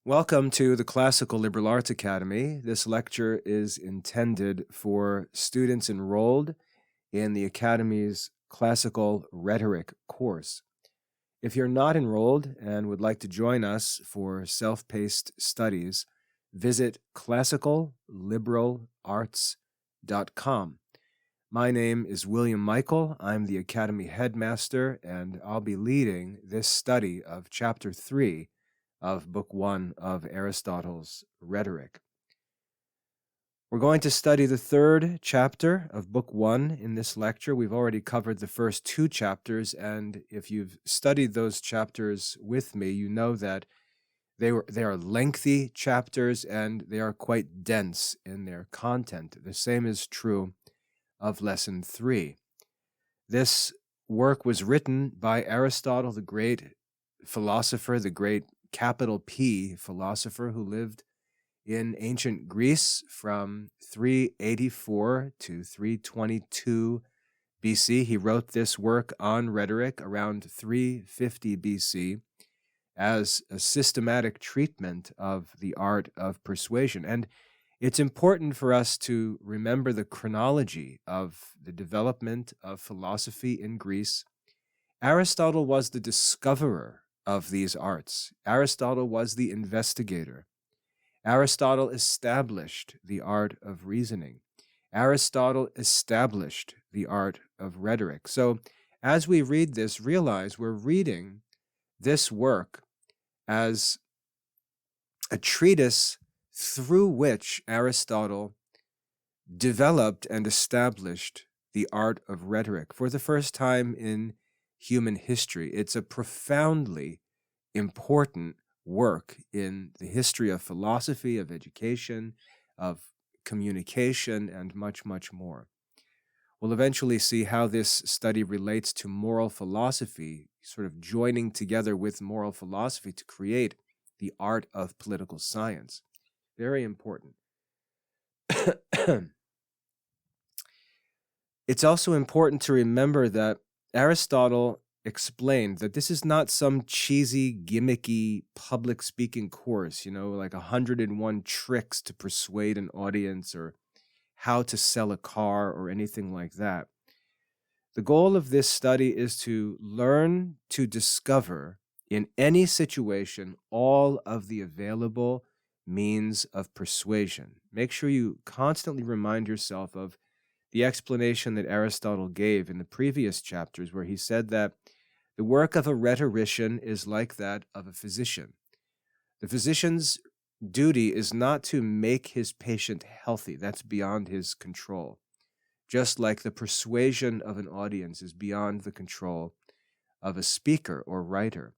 Welcome to the Classical Liberal Arts Academy. This lecture is intended for students enrolled in the Academy's Classical Rhetoric course. If you're not enrolled and would like to join us for self-paced studies, visit classicalliberalarts.com. My name is William Michael. I'm the Academy Headmaster, and I'll be leading this study of Chapter 3 of Book 1 of Aristotle's Rhetoric. We're going to study the third chapter of Book 1 in this lecture. We've already covered the first two chapters, and if you've studied those chapters with me, you know that they are lengthy chapters and they are quite dense in their content. The same is true of Lesson 3. This work was written by Aristotle, the great philosopher, the great capital P philosopher who lived in ancient Greece from 384 to 322 BC. He wrote this work on rhetoric around 350 BC as a systematic treatment of the art of persuasion. And it's important for us to remember the chronology of the development of philosophy in Greece. Aristotle was the discoverer of these arts. Aristotle was the investigator. Aristotle established the art of reasoning. Aristotle established the art of rhetoric. So as we read this, realize we're reading this work as a treatise through which Aristotle developed and established the art of rhetoric for the first time in human history. It's a profoundly important work in the history of philosophy, of education, of communication, and much, much more. We'll eventually see how this study relates to moral philosophy, sort of joining together with moral philosophy to create the art of political science. Very important. It's also important to remember that Aristotle explained that this is not some cheesy, gimmicky public speaking course, like 101 tricks to persuade an audience or how to sell a car or anything like that. The goal of this study is to learn to discover in any situation all of the available means of persuasion. Make sure you constantly remind yourself of the explanation that Aristotle gave in the previous chapters, where he said that the work of a rhetorician is like that of a physician. The physician's duty is not to make his patient healthy. That's beyond his control. Just like the persuasion of an audience is beyond the control of a speaker or writer.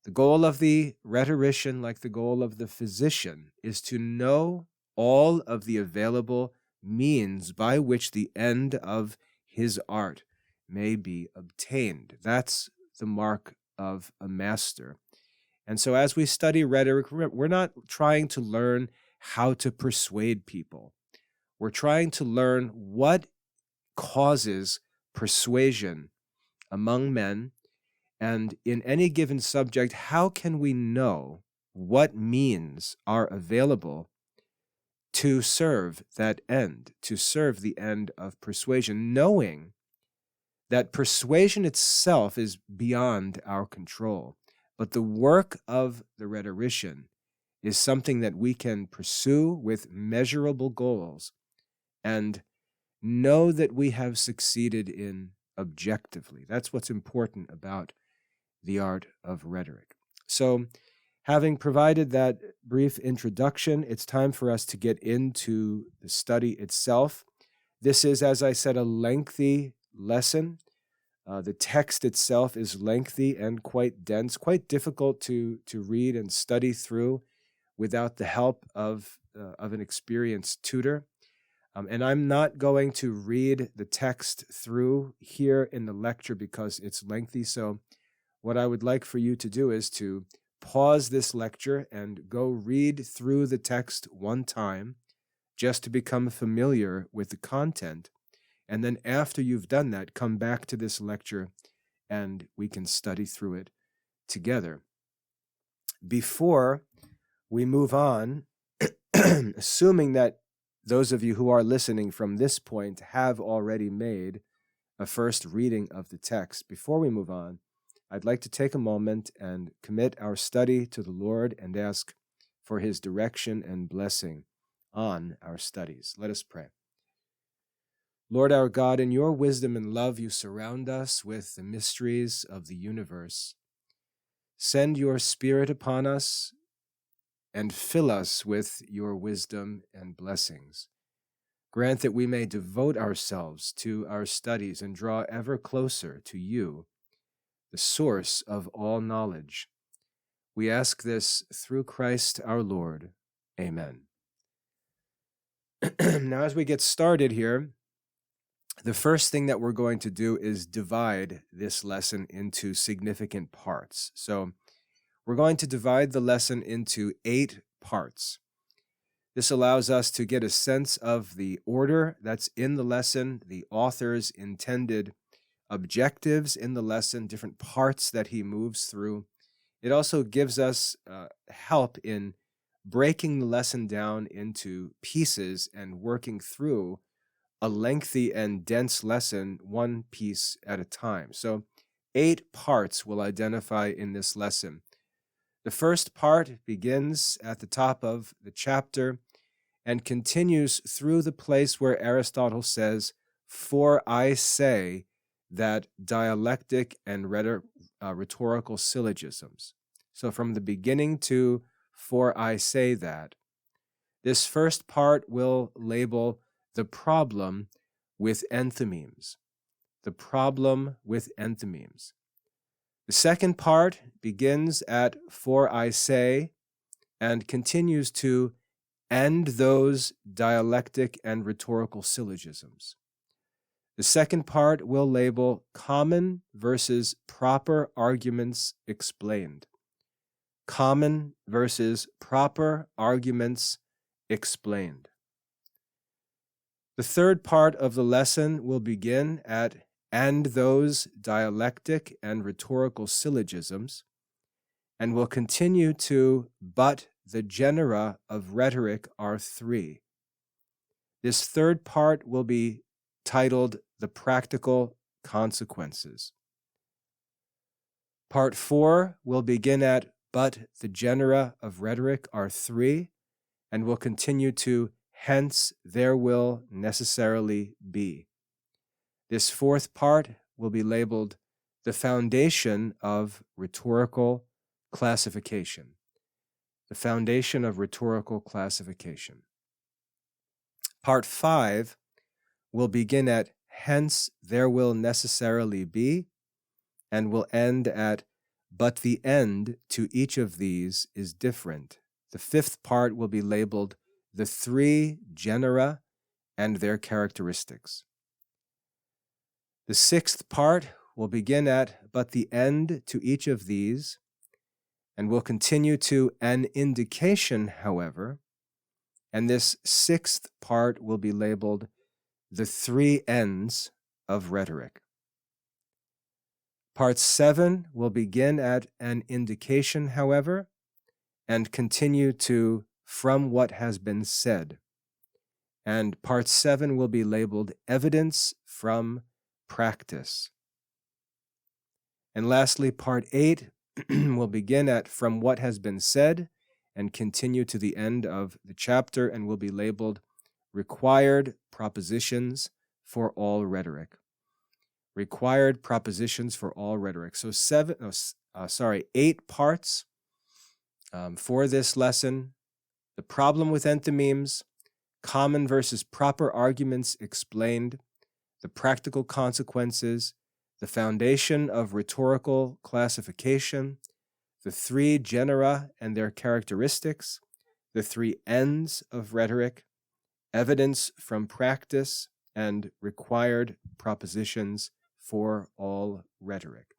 The goal of the rhetorician, like the goal of the physician, is to know all of the available means by which the end of his art may be obtained. That's the mark of a master. And so as we study rhetoric, we're not trying to learn how to persuade people. We're trying to learn what causes persuasion among men, and in any given subject, how can we know what means are available to serve that end, to serve the end of persuasion, knowing that persuasion itself is beyond our control. But the work of the rhetorician is something that we can pursue with measurable goals and know that we have succeeded in objectively. That's what's important about the art of rhetoric. So, having provided that brief introduction, it's time for us to get into the study itself. This is, as I said, a lengthy lesson. The text itself is lengthy and quite dense, quite difficult to read and study through without the help of an experienced tutor. And I'm not going to read the text through here in the lecture because it's lengthy. So what I would like for you to do is to pause this lecture and go read through the text one time just to become familiar with the content. And then after you've done that, come back to this lecture and we can study through it together. Before we move on, assuming that those of you who are listening from this point have already made a first reading of the text. Before we move on, I'd like to take a moment and commit our study to the Lord and ask for his direction and blessing on our studies. Let us pray. Lord our God, in your wisdom and love, you surround us with the mysteries of the universe. Send your Spirit upon us and fill us with your wisdom and blessings. Grant that we may devote ourselves to our studies and draw ever closer to you, the source of all knowledge. We ask this through Christ our Lord. Amen. Now, as we get started here, the first thing that we're going to do is divide this lesson into significant parts. So we're going to divide the lesson into 8 parts. This allows us to get a sense of the order that's in the lesson, the author's intended objectives in the lesson, different parts that he moves through. It also gives us help in breaking the lesson down into pieces and working through a lengthy and dense lesson one piece at a time. So 8 parts we'll identify in this lesson. The first part begins at the top of the chapter and continues through the place where Aristotle says, "For I say that dialectic and rhetorical syllogisms." So from the beginning to "For I say that," this first part will label the problem with enthymemes. The problem with enthymemes. The second part begins at "For I say" and continues to "and those dialectic and rhetorical syllogisms." The second part will label common versus proper arguments explained. Common versus proper arguments explained. The third part of the lesson will begin at "and those dialectic and rhetorical syllogisms," and will continue to "but the genera of rhetoric are 3. This third part will be titled "The Practical Consequences." Part 4 will begin at "but the genera of rhetoric are 3, and will continue to "hence there will necessarily be." This fourth part will be labeled "The Foundation of Rhetorical Classification." The foundation of rhetorical classification. Part 5 will begin at "hence there will necessarily be," and will end at "but the end to each of these is different." The fifth part will be labeled "The 3 genera and their characteristics." The sixth part will begin at "but the end to each of these," and will continue to "an indication, however," and this sixth part will be labeled "The 3 ends of rhetoric." Part 7 will begin at "an indication, however," and continue to "from what has been said." And part 7 will be labeled "evidence from practice." And lastly, part 8 will begin at "from what has been said" and continue to the end of the chapter and will be labeled "required propositions for all rhetoric." Required propositions for all rhetoric. So 8 parts for this lesson. The problem with enthymemes, common versus proper arguments explained, the practical consequences, the foundation of rhetorical classification, the 3 genera and their characteristics, the 3 ends of rhetoric, evidence from practice, and required propositions for all rhetoric.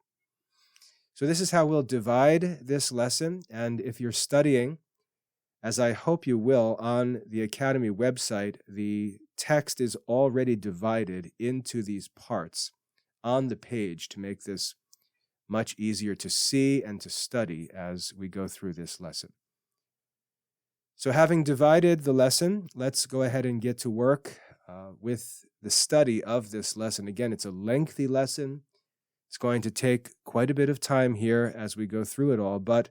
So this is how we'll divide this lesson, and if you're studying, as I hope you will, on the Academy website, the text is already divided into these parts on the page to make this much easier to see and to study as we go through this lesson. So having divided the lesson, let's go ahead and get to work with the study of this lesson. Again, it's a lengthy lesson. It's going to take quite a bit of time here as we go through it all, but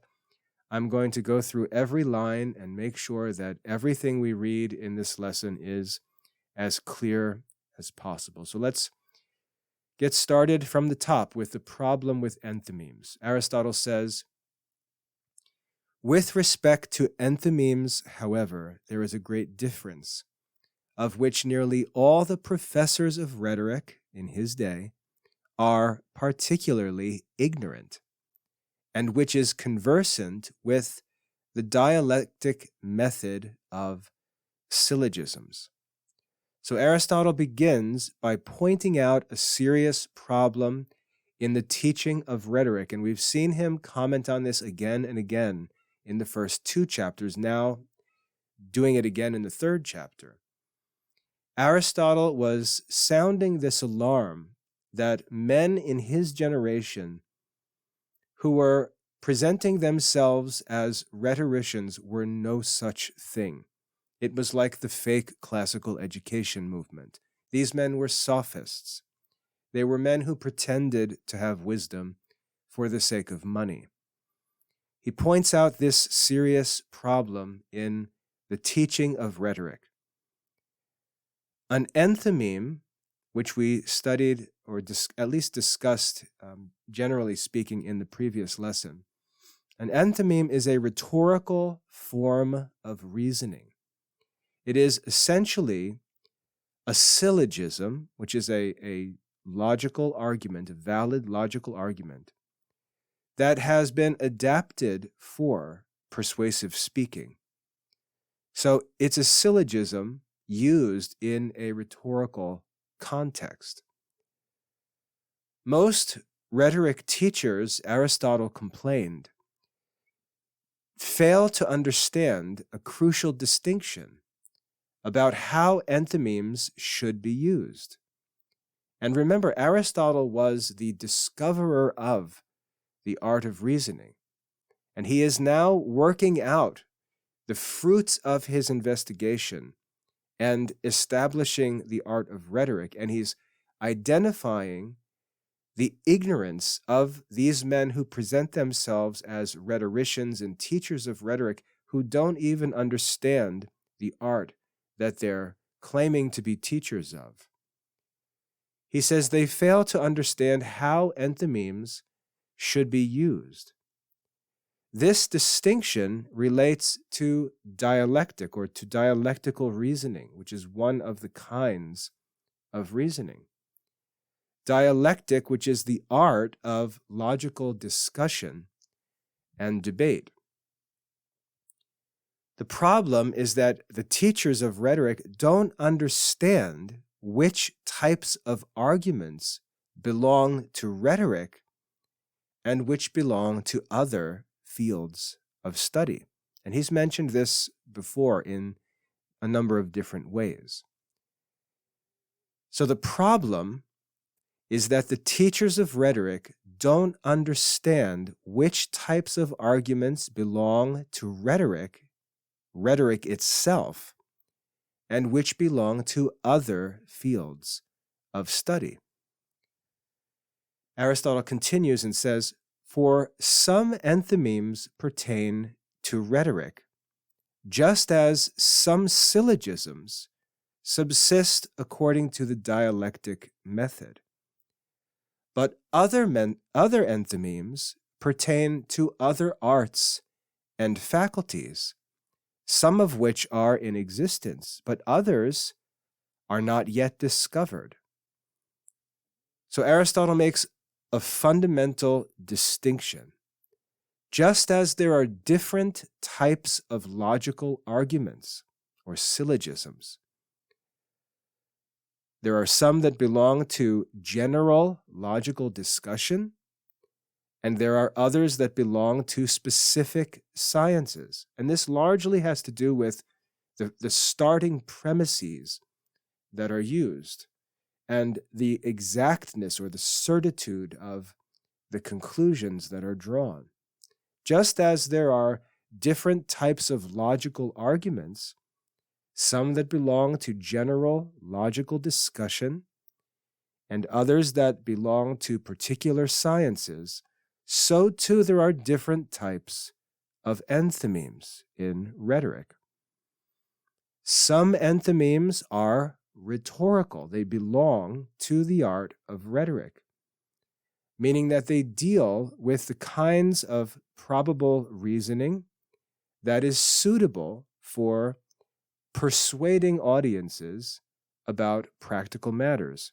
I'm going to go through every line and make sure that everything we read in this lesson is as clear as possible. So let's get started from the top with the problem with enthymemes. Aristotle says, with respect to enthymemes, however, there is a great difference, of which nearly all the professors of rhetoric in his day are particularly ignorant, and which is conversant with the dialectic method of syllogisms. So Aristotle begins by pointing out a serious problem in the teaching of rhetoric, and we've seen him comment on this again and again in the first 2 chapters, now doing it again in the 3rd chapter. Aristotle was sounding this alarm that men in his generation who were presenting themselves as rhetoricians were no such thing. It was like the fake classical education movement. These men were sophists. They were men who pretended to have wisdom for the sake of money. He points out this serious problem in the teaching of rhetoric. An enthymeme, which we studied or at least discussed, generally speaking, in the previous lesson, an enthymeme is a rhetorical form of reasoning. It is essentially a syllogism, which is a logical argument, a valid logical argument, that has been adapted for persuasive speaking. So it's a syllogism used in a rhetorical context. Most rhetoric teachers, Aristotle complained, fail to understand a crucial distinction about how enthymemes should be used. And remember, Aristotle was the discoverer of the art of reasoning, and he is now working out the fruits of his investigation and establishing the art of rhetoric, and he's identifying the ignorance of these men who present themselves as rhetoricians and teachers of rhetoric who don't even understand the art that they're claiming to be teachers of. He says they fail to understand how enthymemes should be used. This distinction relates to dialectic or to dialectical reasoning, which is one of the kinds of reasoning. Dialectic, which is the art of logical discussion and debate. The problem is that the teachers of rhetoric don't understand which types of arguments belong to rhetoric and which belong to other fields of study. And he's mentioned this before in a number of different ways. So the problem is that the teachers of rhetoric don't understand which types of arguments belong to rhetoric itself, and which belong to other fields of study. Aristotle continues and says, for some enthymemes pertain to rhetoric, just as some syllogisms subsist according to the dialectic method. But other enthymemes pertain to other arts and faculties, some of which are in existence, but others are not yet discovered. So Aristotle makes a fundamental distinction. Just as there are different types of logical arguments or syllogisms, there are some that belong to general logical discussion, and there are others that belong to specific sciences. And this largely has to do with the starting premises that are used and the exactness or the certitude of the conclusions that are drawn. Just as there are different types of logical arguments, some that belong to general logical discussion, and others that belong to particular sciences, so too there are different types of enthymemes in rhetoric. Some enthymemes are rhetorical. They belong to the art of rhetoric, meaning that they deal with the kinds of probable reasoning that is suitable for persuading audiences about practical matters.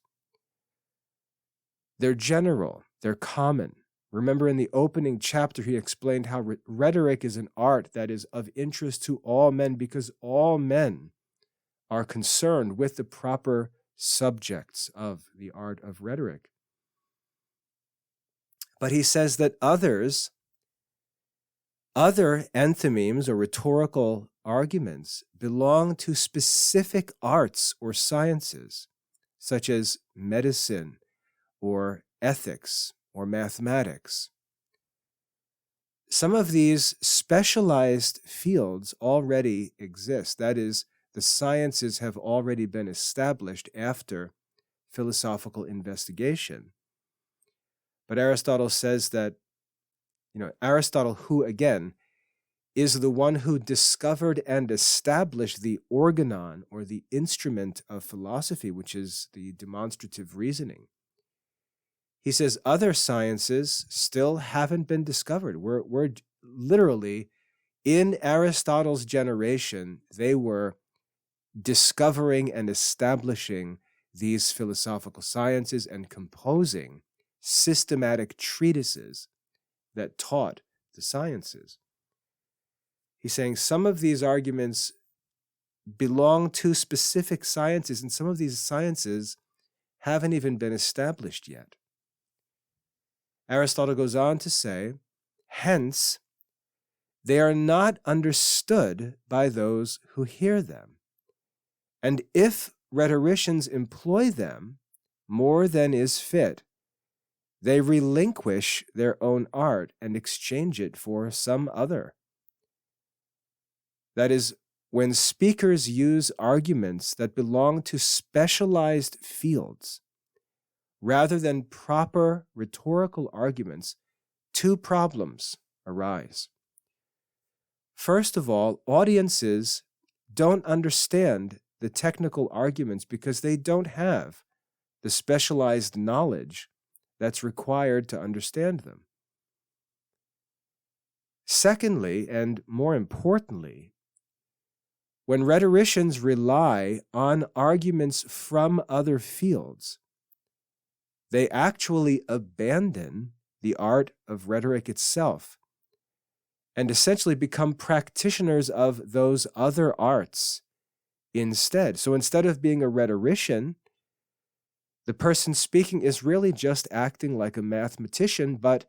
They're general, they're common. Remember in the opening chapter, he explained how rhetoric is an art that is of interest to all men because all men are concerned with the proper subjects of the art of rhetoric. But he says that other enthymemes or rhetorical arguments belong to specific arts or sciences, such as medicine or ethics or mathematics. Some of these specialized fields already exist. That is, the sciences have already been established after philosophical investigation. But Aristotle says that, Aristotle, who again is the one who discovered and established the organon or the instrument of philosophy, which is the demonstrative reasoning. He says other sciences still haven't been discovered. We're literally, in Aristotle's generation, they were discovering and establishing these philosophical sciences and composing systematic treatises that taught the sciences. He's saying some of these arguments belong to specific sciences, and some of these sciences haven't even been established yet. Aristotle goes on to say, hence, they are not understood by those who hear them. And if rhetoricians employ them more than is fit, they relinquish their own art and exchange it for some other. That is, when speakers use arguments that belong to specialized fields, rather than proper rhetorical arguments, two problems arise. First of all, audiences don't understand the technical arguments because they don't have the specialized knowledge that's required to understand them. Secondly, and more importantly, when rhetoricians rely on arguments from other fields, they actually abandon the art of rhetoric itself and essentially become practitioners of those other arts instead. So instead of being a rhetorician, the person speaking is really just acting like a mathematician, but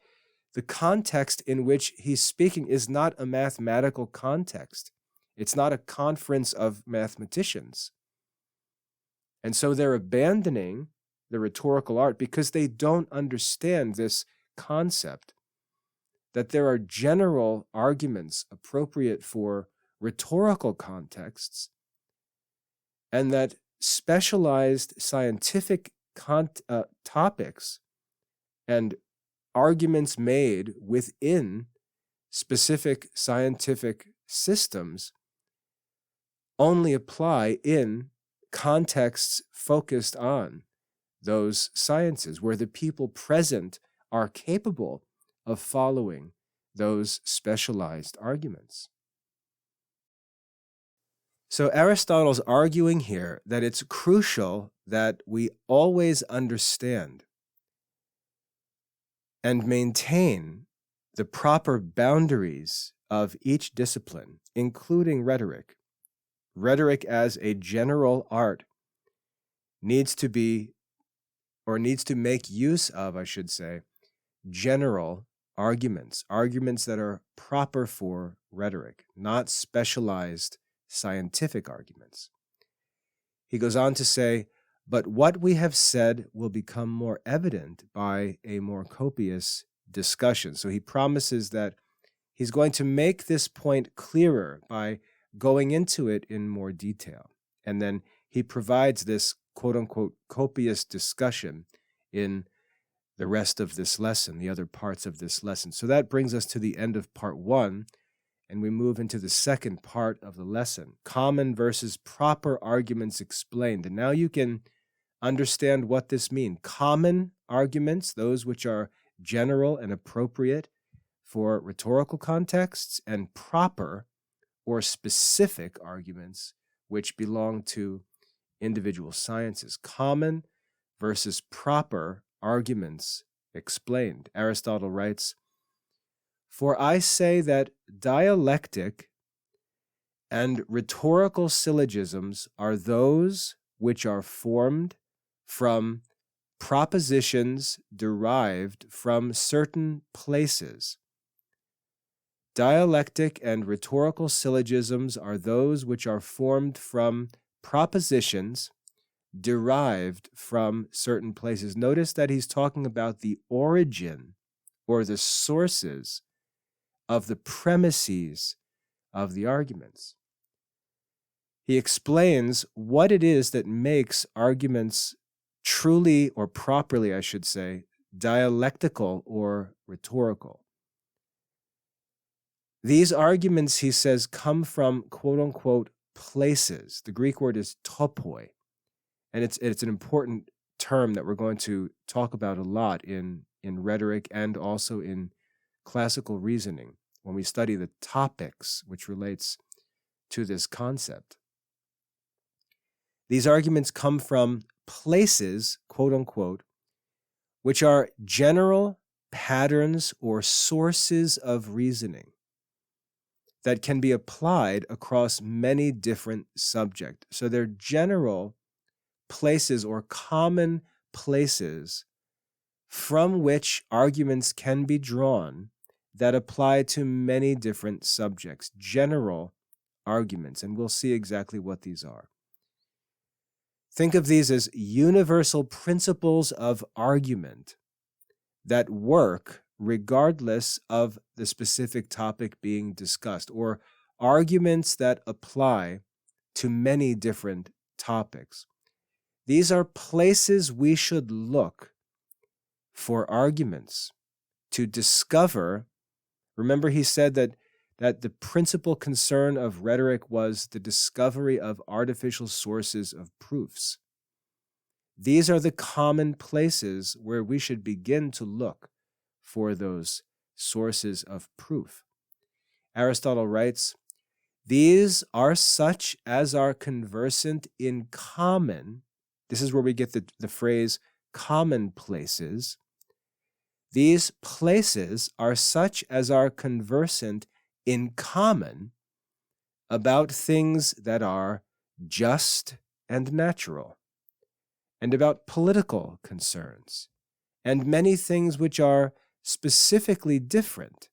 the context in which he's speaking is not a mathematical context. It's not a conference of mathematicians. And so they're abandoning the rhetorical art because they don't understand this concept that there are general arguments appropriate for rhetorical contexts and that specialized scientific topics and arguments made within specific scientific systems only apply in contexts focused on those sciences where the people present are capable of following those specialized arguments. So Aristotle's arguing here that it's crucial that we always understand and maintain the proper boundaries of each discipline, including rhetoric. Rhetoric as a general art needs to make use of, I should say, general arguments that are proper for rhetoric, not specialized scientific arguments. He goes on to say, but what we have said will become more evident by a more copious discussion. So he promises that he's going to make this point clearer by going into it in more detail. And then he provides this quote-unquote copious discussion in the rest of this lesson, the other parts of this lesson. So that brings us to the end of part 1, and we move into the second part of the lesson, common versus proper arguments explained. And now you can understand what this means. Common arguments, those which are general and appropriate for rhetorical contexts, and proper or specific arguments which belong to individual sciences. Common versus proper arguments explained. Aristotle writes, "For I say that dialectic and rhetorical syllogisms are those which are formed from propositions derived from certain places. Dialectic and rhetorical syllogisms are those which are formed from propositions derived from certain places." Notice that he's talking about the origin or the sources of the premises of the arguments. He explains what it is that makes arguments truly, or properly, I should say, dialectical or rhetorical. These arguments, he says, come from quote-unquote places. The Greek word is topoi, and it's an important term that we're going to talk about a lot in rhetoric and also in classical reasoning when we study the topics which relates to this concept. These arguments come from places, quote-unquote, which are general patterns or sources of reasoning that can be applied across many different subjects. So they're general places or common places from which arguments can be drawn that apply to many different subjects, general arguments, and we'll see exactly what these are. Think of these as universal principles of argument that work regardless of the specific topic being discussed, or arguments that apply to many different topics. These are places we should look for arguments to discover. Remember, he said that the principal concern of rhetoric was the discovery of artificial sources of proofs. These are the common places where we should begin to look for those sources of proof. Aristotle writes, "These are such as are conversant in common." This is where we get the phrase common places. "These places are such as are conversant in common about things that are just and natural, and about political concerns, and many things which are specifically different,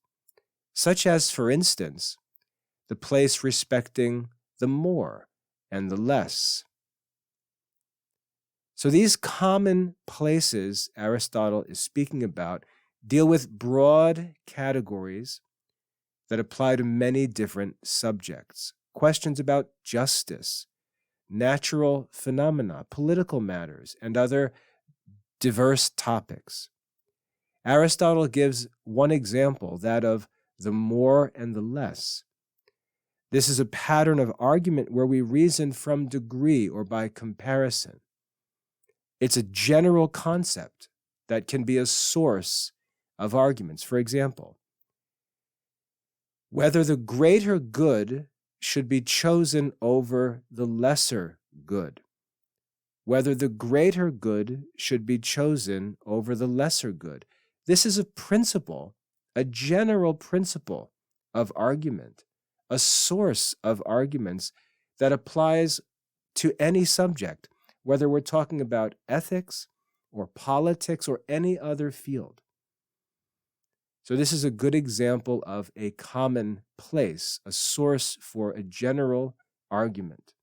such as, for instance, the place respecting the more and the less." So these common places Aristotle is speaking about deal with broad categories that apply to many different subjects. Questions about justice, natural phenomena, political matters, and other diverse topics. Aristotle gives one example, that of the more and the less. This is a pattern of argument where we reason from degree or by comparison. It's a general concept that can be a source of arguments. For example, whether the greater good should be chosen over the lesser good. Whether the greater good should be chosen over the lesser good. This is a principle, a general principle of argument, a source of arguments that applies to any subject, whether we're talking about ethics or politics or any other field. So this is a good example of a common place, a source for a general argument.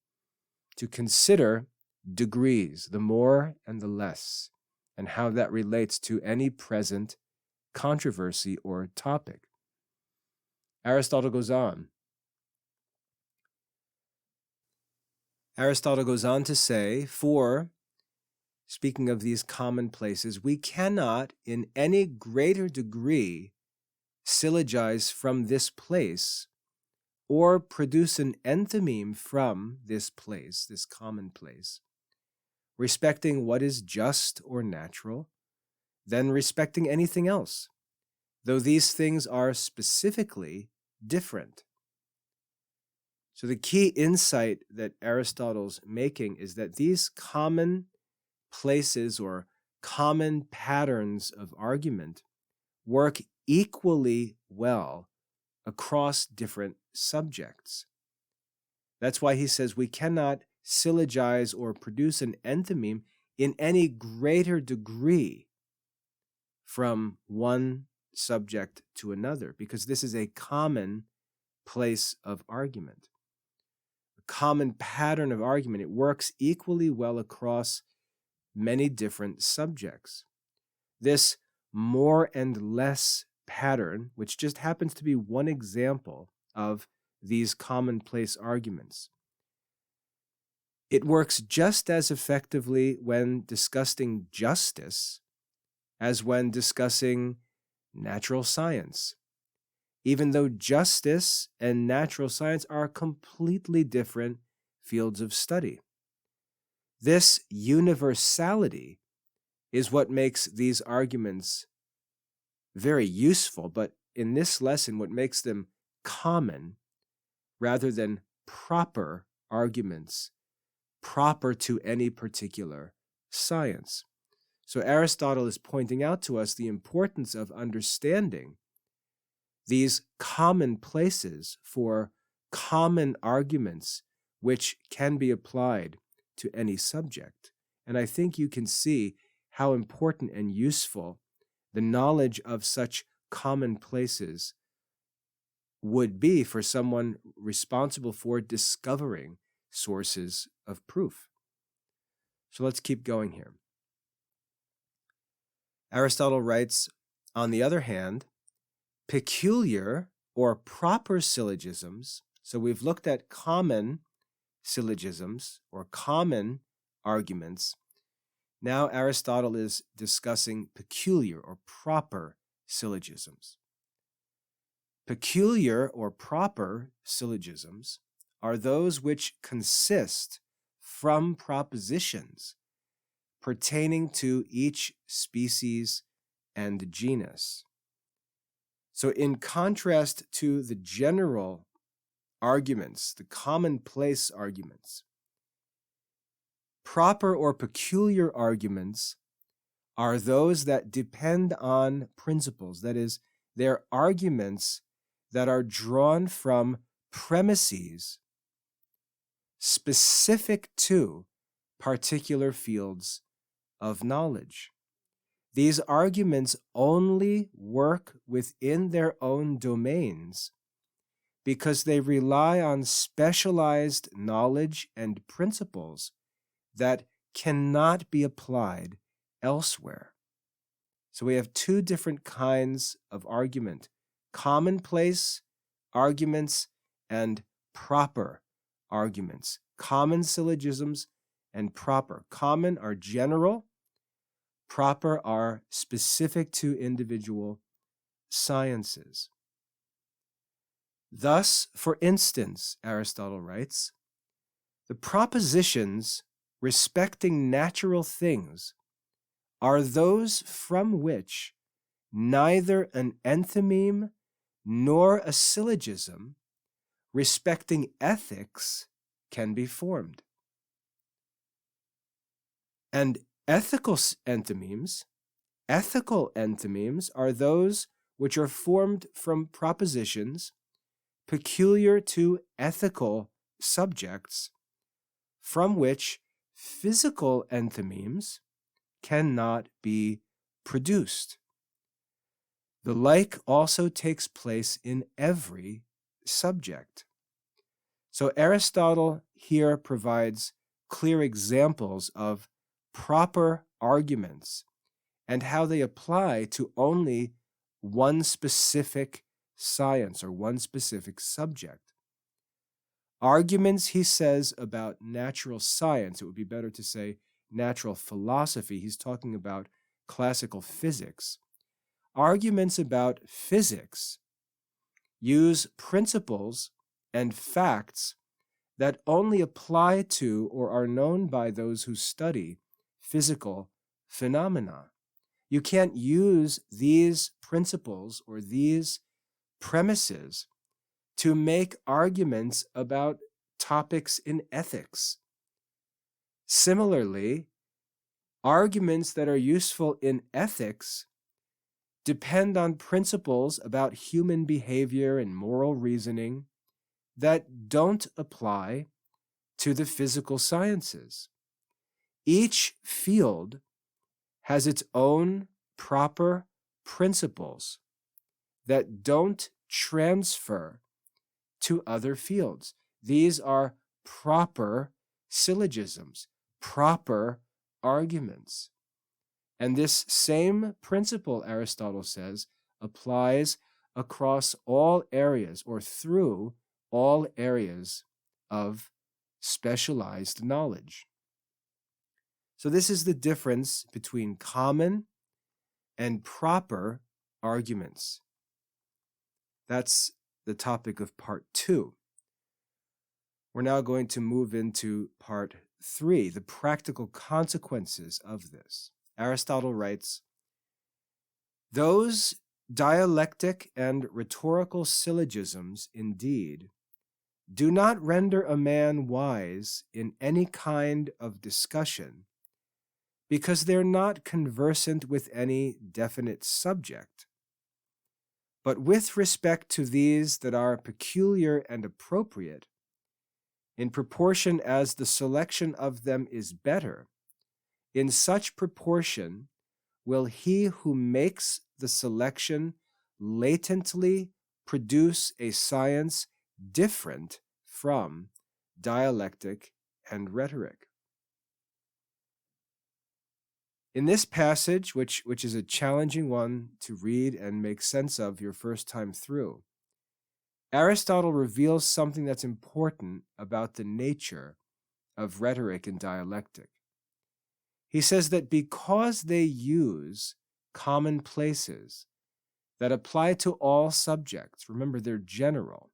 To consider degrees, the more and the less, and how that relates to any present controversy or topic. Aristotle goes on. Aristotle goes on to say, for, speaking of these commonplaces, we cannot in any greater degree syllogize from this place or produce an enthymeme from this place, this commonplace, respecting what is just or natural, than respecting anything else, though these things are specifically different. So the key insight that Aristotle's making is that these common places or common patterns of argument work equally well across different subjects. That's why he says we cannot syllogize or produce an enthymeme in any greater degree from one subject to another, because this is a common place of argument, a common pattern of argument. It works equally well across many different subjects. This more and less pattern, which just happens to be one example of these commonplace arguments, it works just as effectively when discussing justice as when discussing natural science, even though justice and natural science are completely different fields of study. This universality is what makes these arguments very useful, but in this lesson, what makes them common rather than proper arguments, proper to any particular science. So Aristotle is pointing out to us the importance of understanding these common places for common arguments which can be applied to any subject. And I think you can see how important and useful the knowledge of such common places would be for someone responsible for discovering sources of proof. So let's keep going here. Aristotle writes, on the other hand, peculiar or proper syllogisms, so we've looked at common syllogisms or common arguments. Now Aristotle is discussing peculiar or proper syllogisms. Peculiar or proper syllogisms are those which consist from propositions pertaining to each species and genus. So in contrast to the general arguments, the commonplace arguments, proper or peculiar arguments are those that depend on principles. That is, they're arguments that are drawn from premises specific to particular fields of knowledge. These arguments only work within their own domains because they rely on specialized knowledge and principles that cannot be applied elsewhere. So we have two different kinds of argument: commonplace arguments and proper arguments. Common syllogisms and proper. Common are general, proper are specific to individual sciences. Thus, for instance, Aristotle writes, the propositions respecting natural things are those from which neither an enthymeme nor a syllogism respecting ethics can be formed. And ethical enthymemes are those which are formed from propositions peculiar to ethical subjects, from which physical enthymemes cannot be produced. The like also takes place in every subject. So Aristotle here provides clear examples of proper arguments and how they apply to only one specific science or one specific subject. Arguments, he says, about natural science, it would be better to say natural philosophy. He's talking about classical physics. Arguments about physics use principles and facts that only apply to or are known by those who study physical phenomena. You can't use these principles or these premises to make arguments about topics in ethics. Similarly, arguments that are useful in ethics depend on principles about human behavior and moral reasoning that don't apply to the physical sciences. Each field has its own proper principles that don't transfer to other fields. These are proper syllogisms, proper arguments. And this same principle, Aristotle says, applies across all areas or through all areas of specialized knowledge. So this is the difference between common and proper arguments. That's the topic of part 2. We're now going to move into part 3, the practical consequences of this. Aristotle writes, "Those dialectic and rhetorical syllogisms, indeed, do not render a man wise in any kind of discussion, because they're not conversant with any definite subject. But with respect to these that are peculiar and appropriate, in proportion as the selection of them is better, in such proportion will he who makes the selection latently produce a science different from dialectic and rhetoric." In this passage, which is a challenging one to read and make sense of your first time through, Aristotle reveals something that's important about the nature of rhetoric and dialectic. He says that because they use commonplaces that apply to all subjects, remember they're general,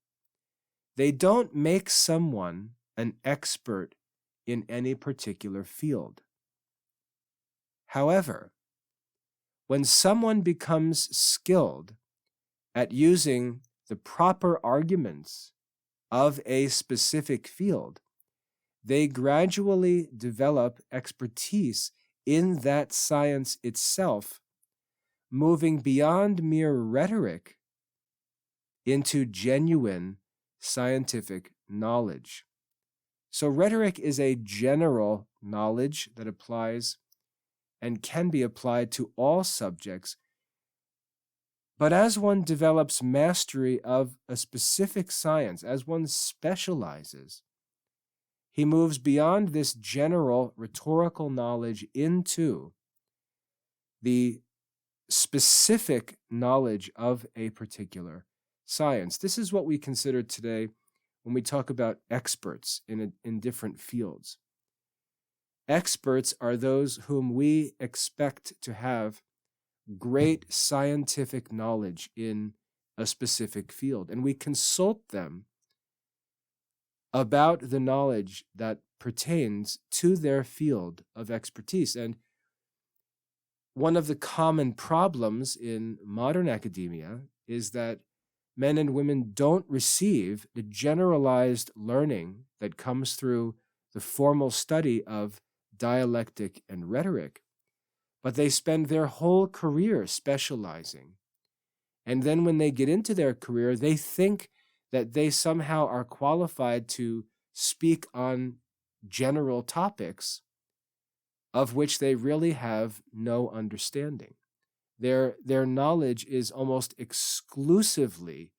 they don't make someone an expert in any particular field. However, when someone becomes skilled at using the proper arguments of a specific field, they gradually develop expertise in that science itself, moving beyond mere rhetoric into genuine scientific knowledge. So rhetoric is a general knowledge that applies and can be applied to all subjects. But as one develops mastery of a specific science, as one specializes, he moves beyond this general rhetorical knowledge into the specific knowledge of a particular science. This is what we consider today when we talk about experts in different fields. Experts are those whom we expect to have great scientific knowledge in a specific field, and we consult them about the knowledge that pertains to their field of expertise. And one of the common problems in modern academia is that men and women don't receive the generalized learning that comes through the formal study of dialectic and rhetoric, but they spend their whole career specializing. And then when they get into their career, they think that they somehow are qualified to speak on general topics of which they really have no understanding. Their knowledge is almost exclusively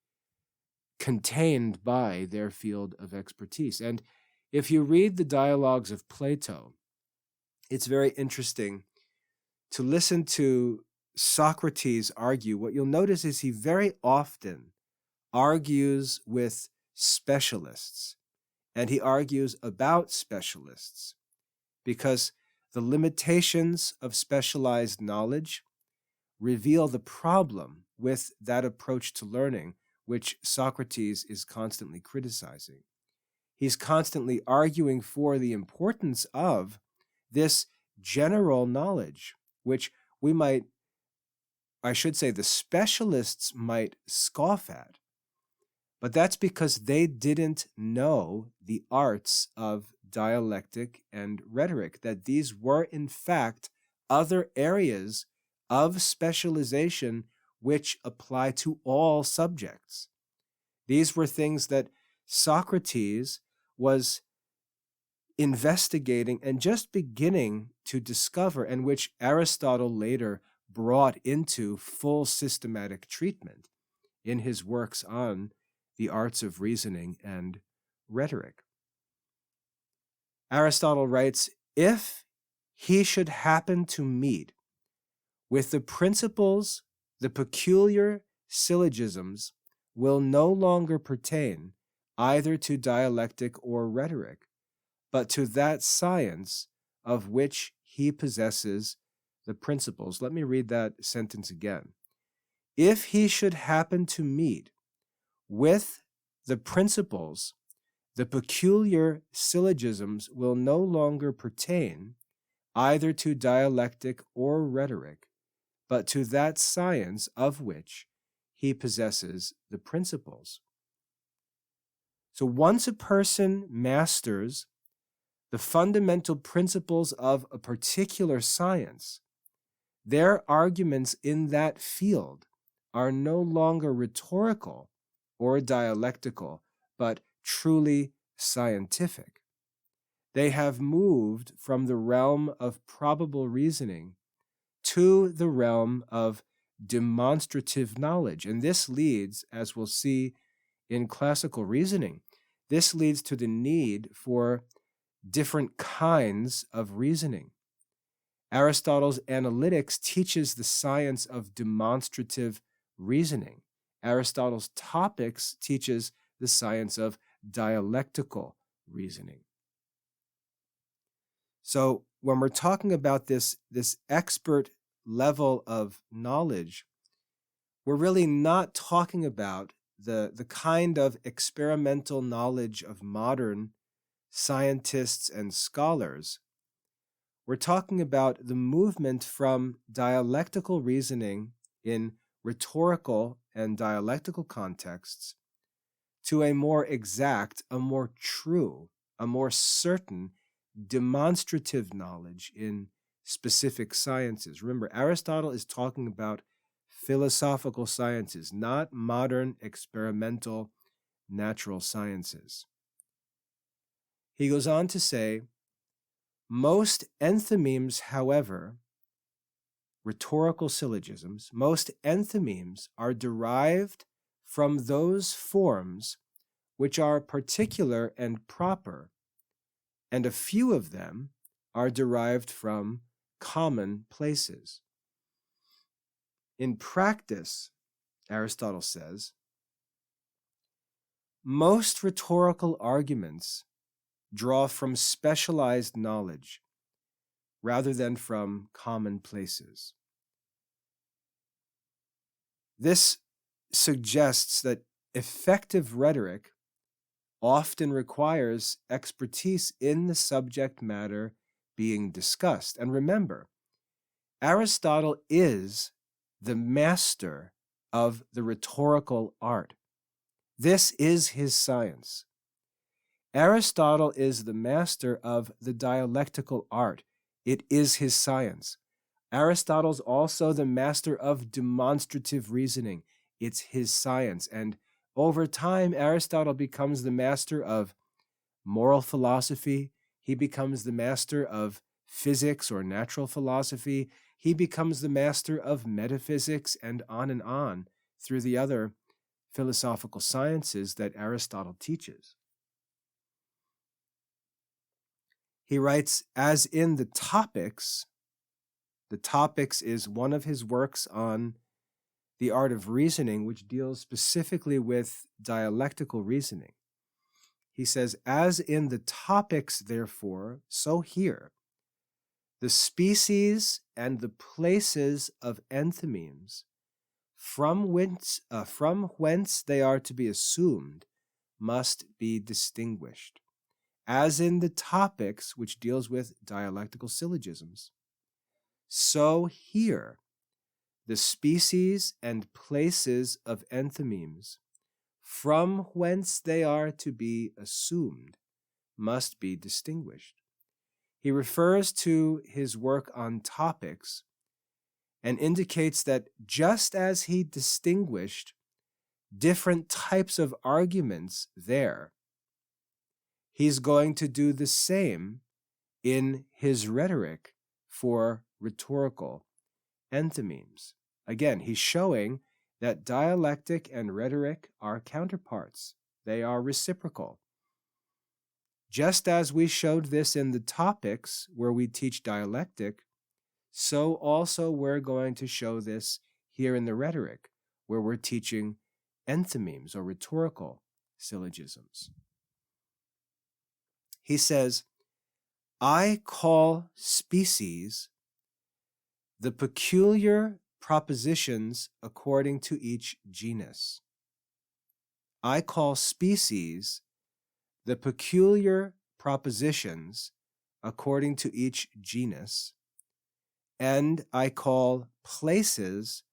contained by their field of expertise. And if you read the dialogues of Plato, it's very interesting to listen to Socrates argue. What you'll notice is he very often argues with specialists, and he argues about specialists because the limitations of specialized knowledge reveal the problem with that approach to learning, which Socrates is constantly criticizing. He's constantly arguing for the importance of this general knowledge, which the specialists might scoff at. But that's because they didn't know the arts of dialectic and rhetoric, that these were, in fact, other areas of specialization which apply to all subjects. These were things that Socrates was investigating and just beginning to discover, and which Aristotle later brought into full systematic treatment in his works on the arts of reasoning and rhetoric. Aristotle writes, if he should happen to meet with the principles, the peculiar syllogisms will no longer pertain either to dialectic or rhetoric, but to that science of which he possesses the principles. Let me read that sentence again. If he should happen to meet with the principles, the peculiar syllogisms will no longer pertain either to dialectic or rhetoric, but to that science of which he possesses the principles. So once a person masters the fundamental principles of a particular science, their arguments in that field are no longer rhetorical or dialectical, but truly scientific. They have moved from the realm of probable reasoning to the realm of demonstrative knowledge. And this leads, as we'll see in classical reasoning, this leads to the need for different kinds of reasoning. Aristotle's Analytics teaches the science of demonstrative reasoning. Aristotle's Topics teaches the science of dialectical reasoning. So when we're talking about this expert level of knowledge, we're really not talking about the kind of experimental knowledge of modern scientists and scholars. We're talking about the movement from dialectical reasoning in rhetorical and dialectical contexts to a more exact, a more true, a more certain demonstrative knowledge in specific sciences. Remember, Aristotle is talking about philosophical sciences, not modern experimental natural sciences. He goes on to say, most enthymemes, however, rhetorical syllogisms, most enthymemes are derived from those forms which are particular and proper, and a few of them are derived from common places. In practice, Aristotle says, most rhetorical arguments draw from specialized knowledge rather than from common places. This suggests that effective rhetoric often requires expertise in the subject matter being discussed. And remember, Aristotle is the master of the rhetorical art. This is his science. Aristotle is the master of the dialectical art. It is his science. Aristotle's also the master of demonstrative reasoning. It's his science. And over time, Aristotle becomes the master of moral philosophy. He becomes the master of physics or natural philosophy. He becomes the master of metaphysics, and on through the other philosophical sciences that Aristotle teaches. He writes, as in the Topics is one of his works on the art of reasoning, which deals specifically with dialectical reasoning. He says, as in the topics, therefore, so here, the species and the places of enthymemes, from whence they are to be assumed, must be distinguished, as in the topics which deals with dialectical syllogisms. So here, the species and places of enthymemes, from whence they are to be assumed, must be distinguished. He refers to his work on topics and indicates that just as he distinguished different types of arguments there, he's going to do the same in his rhetoric for rhetorical enthymemes. Again, he's showing that dialectic and rhetoric are counterparts. They are reciprocal. Just as we showed this in the topics where we teach dialectic, so also we're going to show this here in the rhetoric, where we're teaching enthymemes or rhetorical syllogisms. He says, I call species the peculiar propositions according to each genus. I call species the peculiar propositions according to each genus, and I call places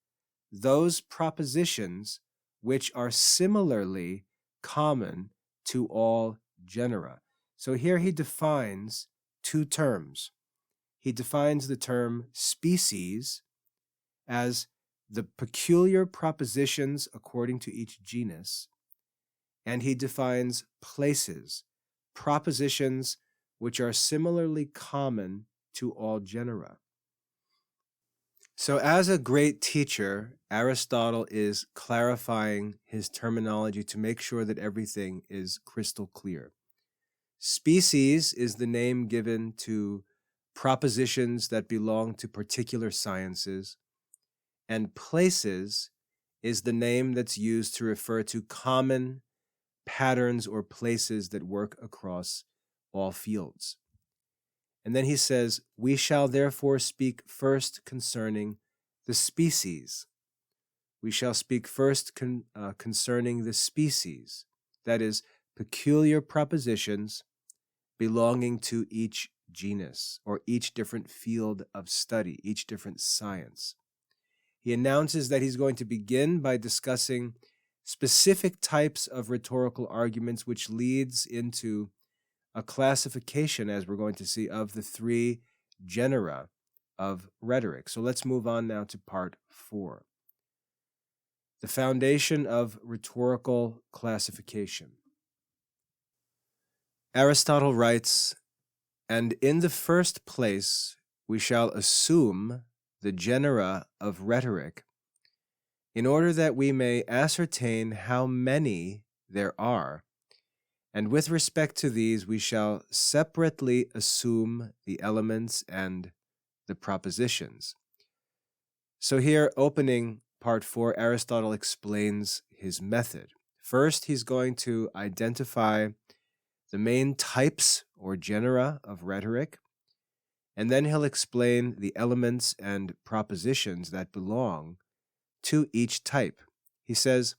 those propositions which are similarly common to all genera. So here he defines two terms. He defines the term species as the peculiar propositions according to each genus, and he defines places, propositions which are similarly common to all genera. So as a great teacher, Aristotle is clarifying his terminology to make sure that everything is crystal clear. Species is the name given to propositions that belong to particular sciences, and places is the name that's used to refer to common patterns or places that work across all fields. And then he says, we shall therefore speak first concerning the species. We shall speak first concerning the species, that is, peculiar propositions belonging to each genus or each different field of study, each different science. He announces that he's going to begin by discussing specific types of rhetorical arguments, which leads into a classification, as we're going to see, of the three genera of rhetoric. So let's move on now to part 4. The foundation of rhetorical classification. Aristotle writes, and in the first place we shall assume the genera of rhetoric, in order that we may ascertain how many there are, and with respect to these we shall separately assume the elements and the propositions. So here, opening part 4, Aristotle explains his method. First, he's going to identify the main types or genera of rhetoric, and then he'll explain the elements and propositions that belong to each type. He says,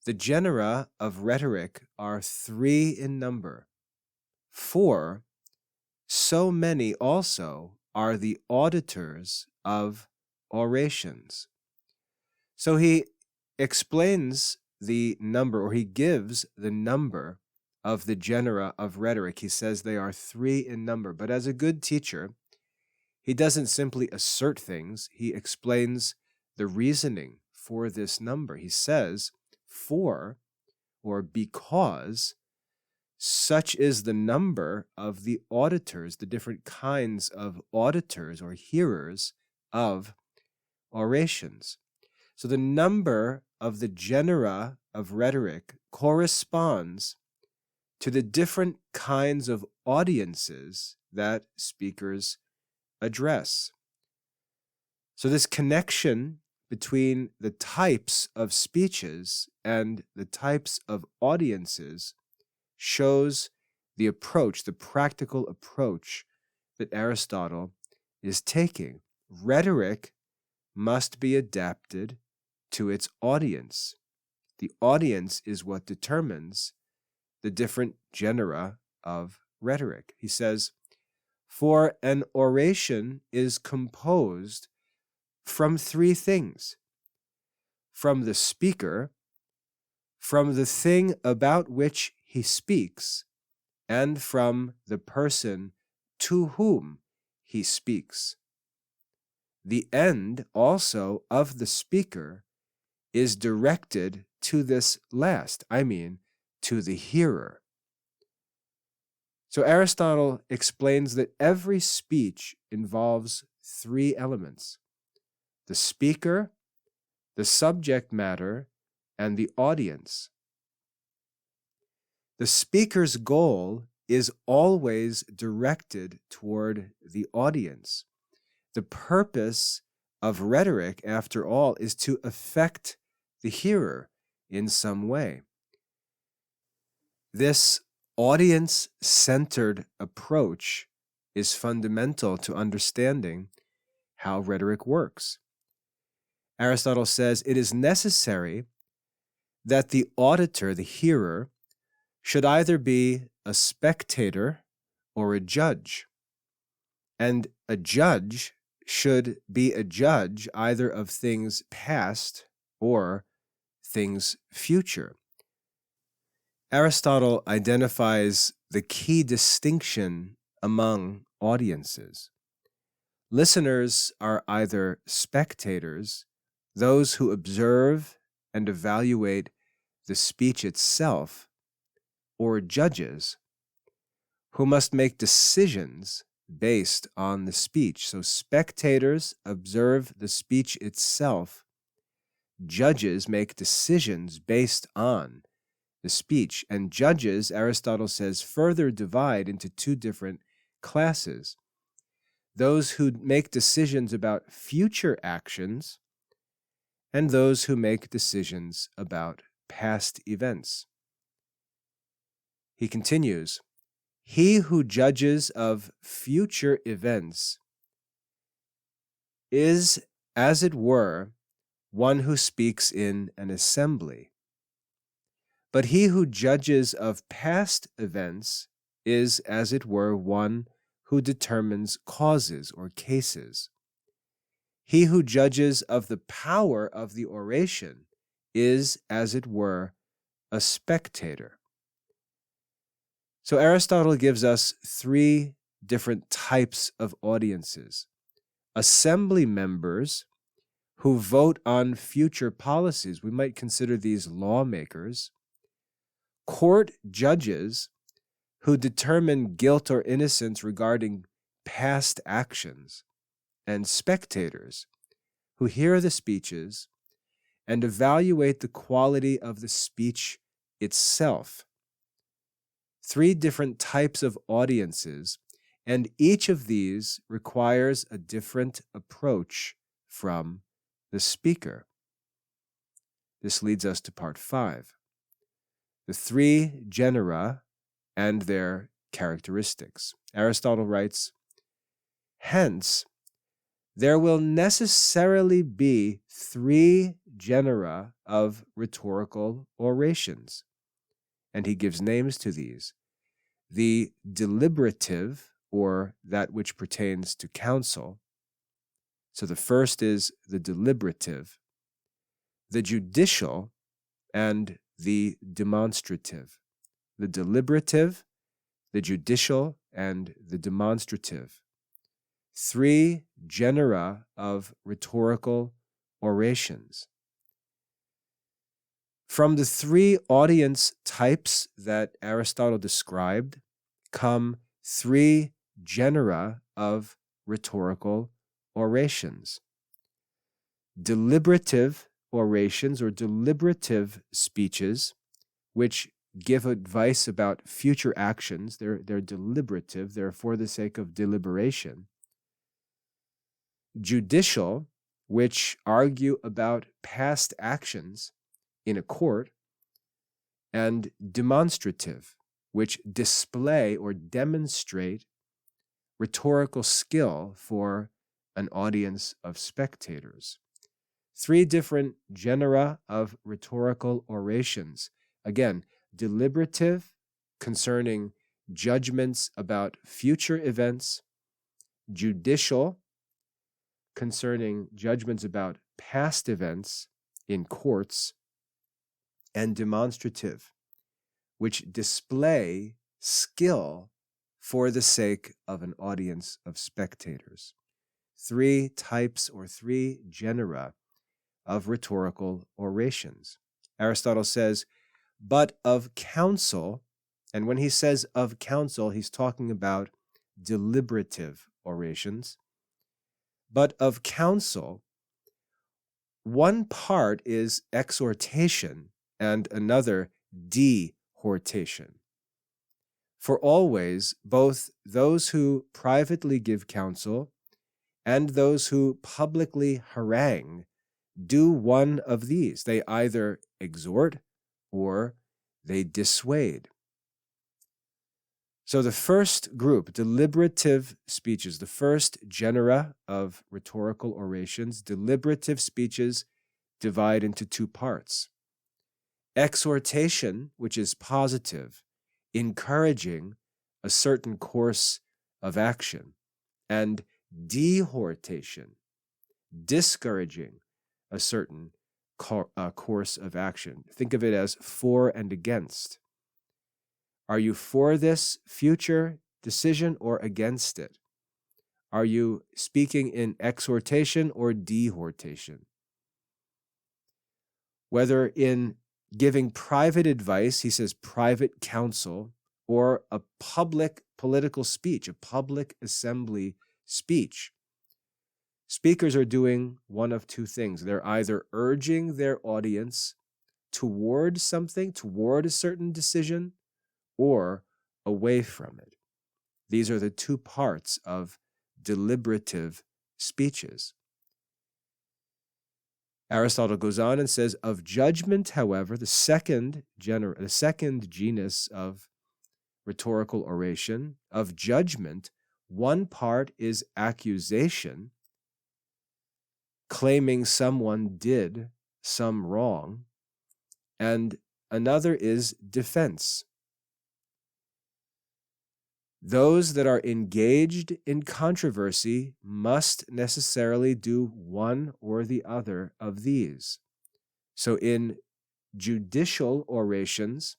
the genera of rhetoric are 3 in number. 4, so many also are the auditors of orations. So he explains the number, or he gives the number of the genera of rhetoric. He says they are 3 in number. But as a good teacher, he doesn't simply assert things. He explains the reasoning for this number. He says, for, or because, such is the number of the auditors, the different kinds of auditors or hearers of orations. So the number of the genera of rhetoric corresponds to the different kinds of audiences that speakers address. So this connection between the types of speeches and the types of audiences shows the approach, the practical approach that Aristotle is taking. Rhetoric must be adapted to its audience. The audience is what determines the different genera of rhetoric. He says, for an oration is composed from three things: from the speaker, from the thing about which he speaks, and from the person to whom he speaks. The end also of the speaker is directed to this last, to the hearer. So Aristotle explains that every speech involves three elements: the speaker, the subject matter, and the audience. The speaker's goal is always directed toward the audience. The purpose of rhetoric, after all, is to affect the hearer in some way. This audience-centered approach is fundamental to understanding how rhetoric works. Aristotle says it is necessary that the auditor, the hearer, should either be a spectator or a judge. And a judge should be a judge either of things past or things future. Aristotle identifies the key distinction among audiences. Listeners are either spectators, those who observe and evaluate the speech itself, or judges, who must make decisions based on the speech. So spectators observe the speech itself. Judges make decisions based on the speech. And judges, Aristotle says, further divide into two different classes: those who make decisions about future actions and those who make decisions about past events. He continues, he who judges of future events is, as it were, one who speaks in an assembly. But he who judges of past events is, as it were, one who determines causes or cases. He who judges of the power of the oration is, as it were, a spectator. So Aristotle gives us three different types of audiences: assembly members who vote on future policies. We might consider these lawmakers. Court judges who determine guilt or innocence regarding past actions. And spectators who hear the speeches and evaluate the quality of the speech itself. Three different types of audiences, and each of these requires a different approach from the speaker. This leads us to part 5, the three genera and their characteristics. Aristotle writes, hence, there will necessarily be three genera of rhetorical orations. And he gives names to these: the deliberative, or that which pertains to counsel. So the first is the deliberative, the judicial, and the demonstrative. The deliberative, the judicial, and the demonstrative. Three genera of rhetorical orations. From the three audience types that Aristotle described come three genera of rhetorical orations. Deliberative orations, or deliberative speeches, which give advice about future actions. They're deliberative, they're for the sake of deliberation. Judicial, which argue about past actions in a court, and demonstrative, which display or demonstrate rhetorical skill for an audience of spectators. 3 different genera of rhetorical orations. Again, deliberative, concerning judgments about future events; judicial, concerning judgments about past events in courts; and demonstrative, which display skill for the sake of an audience of spectators. 3 types or 3 genera of rhetorical orations. Aristotle says, but of counsel, and when he says of counsel, he's talking about deliberative orations. But of counsel, one part is exhortation and another dehortation. For always, both those who privately give counsel and those who publicly harangue do one of these. They either exhort or they dissuade. So the first group, deliberative speeches, the first genera of rhetorical orations, deliberative speeches divide into 2 parts. Exhortation, which is positive, encouraging a certain course of action, and dehortation, discouraging a certain course of action. Think of it as for and against. Are you for this future decision or against it? Are you speaking in exhortation or dehortation? Whether in giving private advice, he says private counsel, or a public political speech, a public assembly speech, speakers are doing one of 2 things. They're either urging their audience toward something, toward a certain decision, or away from it. These are the 2 parts of deliberative speeches. Aristotle goes on and says, of judgment, however, the second genus of rhetorical oration, of judgment, one part is accusation, claiming someone did some wrong, and another is defense. Those that are engaged in controversy must necessarily do one or the other of these. So in judicial orations,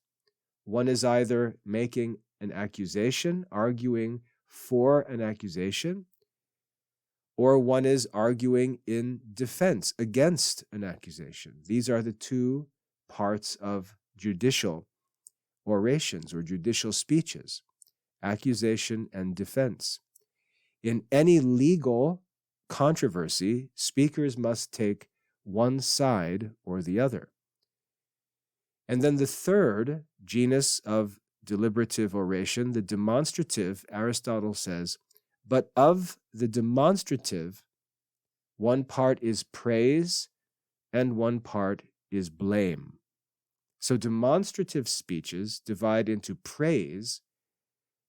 one is either making an accusation, arguing for an accusation, or one is arguing in defense against an accusation. These are the 2 parts of judicial orations or judicial speeches: accusation and defense. In any legal controversy, speakers must take one side or the other. And then the third genus of deliberative oration, the demonstrative, Aristotle says, but of the demonstrative, one part is praise and one part is blame. So demonstrative speeches divide into praise,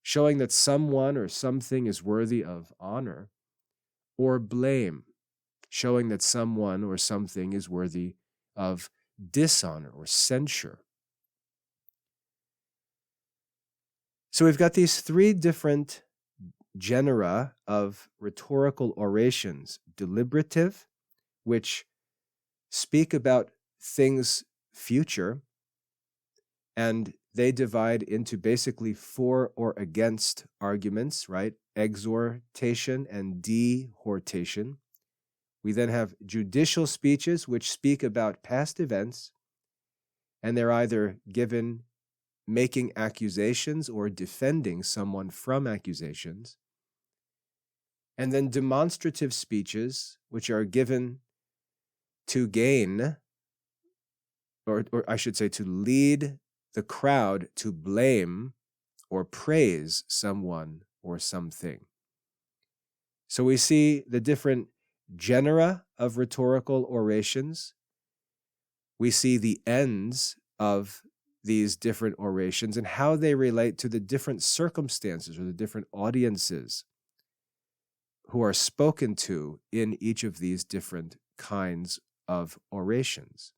showing that someone or something is worthy of honor, or blame, showing that someone or something is worthy of dishonor or censure. So we've got these 3 different genera of rhetorical orations: deliberative, which speak about things future, and they divide into basically for or against arguments, right? Exhortation and dehortation. We then have judicial speeches, which speak about past events, and they're either given making accusations or defending someone from accusations. And then demonstrative speeches, which are given to gain, or I should say to lead the crowd to blame or praise someone or something. So we see the different genera of rhetorical orations. We see the ends of these different orations and how they relate to the different circumstances or the different audiences who are spoken to in each of these different kinds of orations.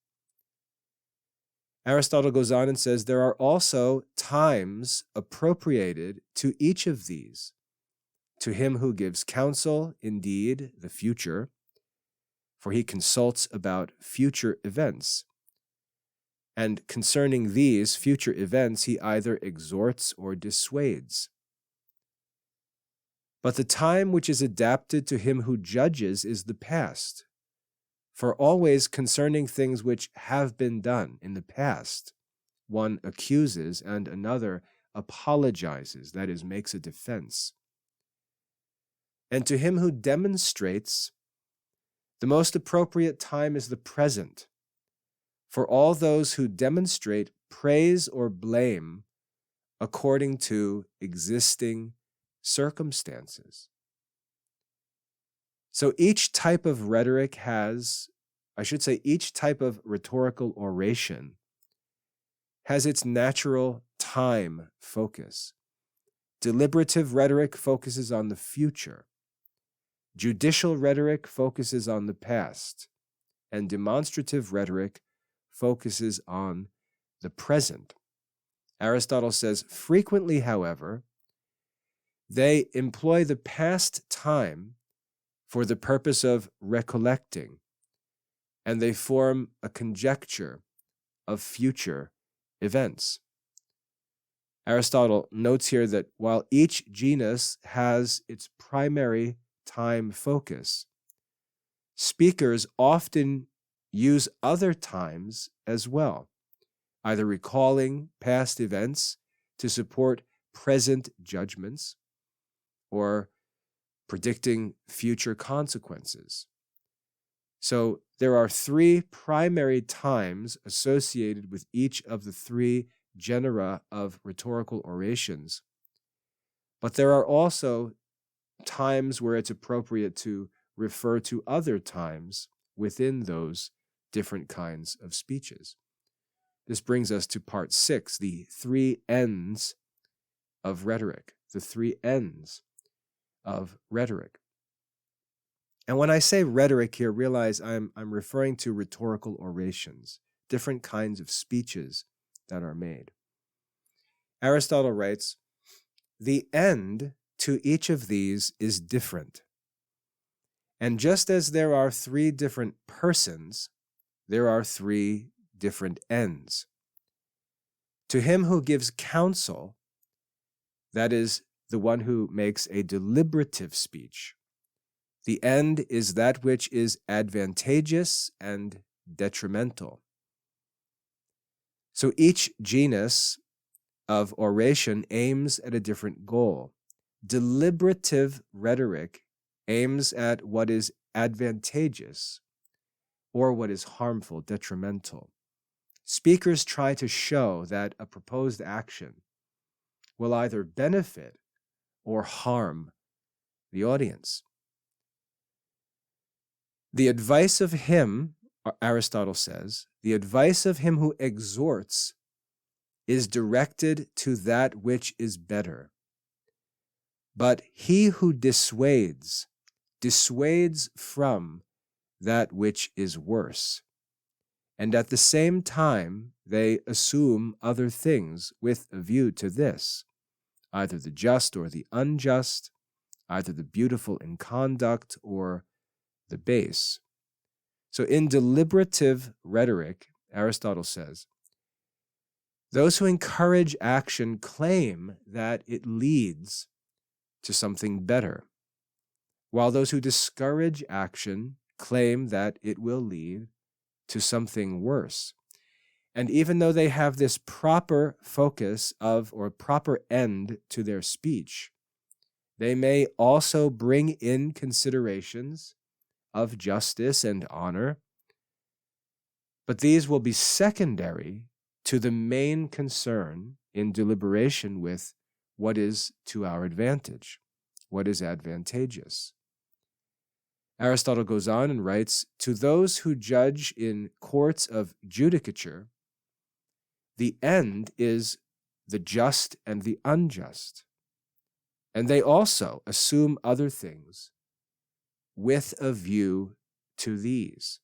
Aristotle goes on and says there are also times appropriated to each of these. To him who gives counsel, indeed, the future, for he consults about future events. And concerning these future events, he either exhorts or dissuades. But the time which is adapted to him who judges is the past. For always concerning things which have been done in the past, one accuses and another apologizes, that is, makes a defense. And to him who demonstrates, the most appropriate time is the present. For all those who demonstrate praise or blame according to existing circumstances. So each type of rhetoric has, each type of rhetorical oration has its natural time focus. Deliberative rhetoric focuses on the future. Judicial rhetoric focuses on the past. And demonstrative rhetoric focuses on the present. Aristotle says, frequently, however, they employ the past time for the purpose of recollecting, and they form a conjecture of future events. Aristotle notes here that while each genus has its primary time focus, speakers often use other times as well, either recalling past events to support present judgments or predicting future consequences. So there are three primary times associated with each of the three genera of rhetorical orations, but there are also times where it's appropriate to refer to other times within those different kinds of speeches. This brings us to part 6, the three ends of rhetoric, the three ends of rhetoric. And when I say rhetoric here, realize I'm referring to rhetorical orations, different kinds of speeches that are made. Aristotle writes, the end to each of these is different. And just as there are three different persons, there are three different ends. To him who gives counsel, that is, the one who makes a deliberative speech, the end is that which is advantageous and detrimental. So each genus of oration aims at a different goal. Deliberative rhetoric aims at what is advantageous or what is harmful, detrimental. Speakers try to show that a proposed action will either benefit or harm the audience. The advice of him, Aristotle says, the advice of him who exhorts is directed to that which is better. But he who dissuades from that which is worse. And at the same time, they assume other things with a view to this, either the just or the unjust, either the beautiful in conduct or the base. So in deliberative rhetoric, Aristotle says, those who encourage action claim that it leads to something better, while those who discourage action claim that it will lead to something worse. And even though they have this proper focus of or proper end to their speech, they may also bring in considerations of justice and honor, but these will be secondary to the main concern in deliberation with what is to our advantage, what is advantageous. Aristotle goes on and writes, "To those who judge in courts of judicature, the end is the just and the unjust, and they also assume other things with a view to these."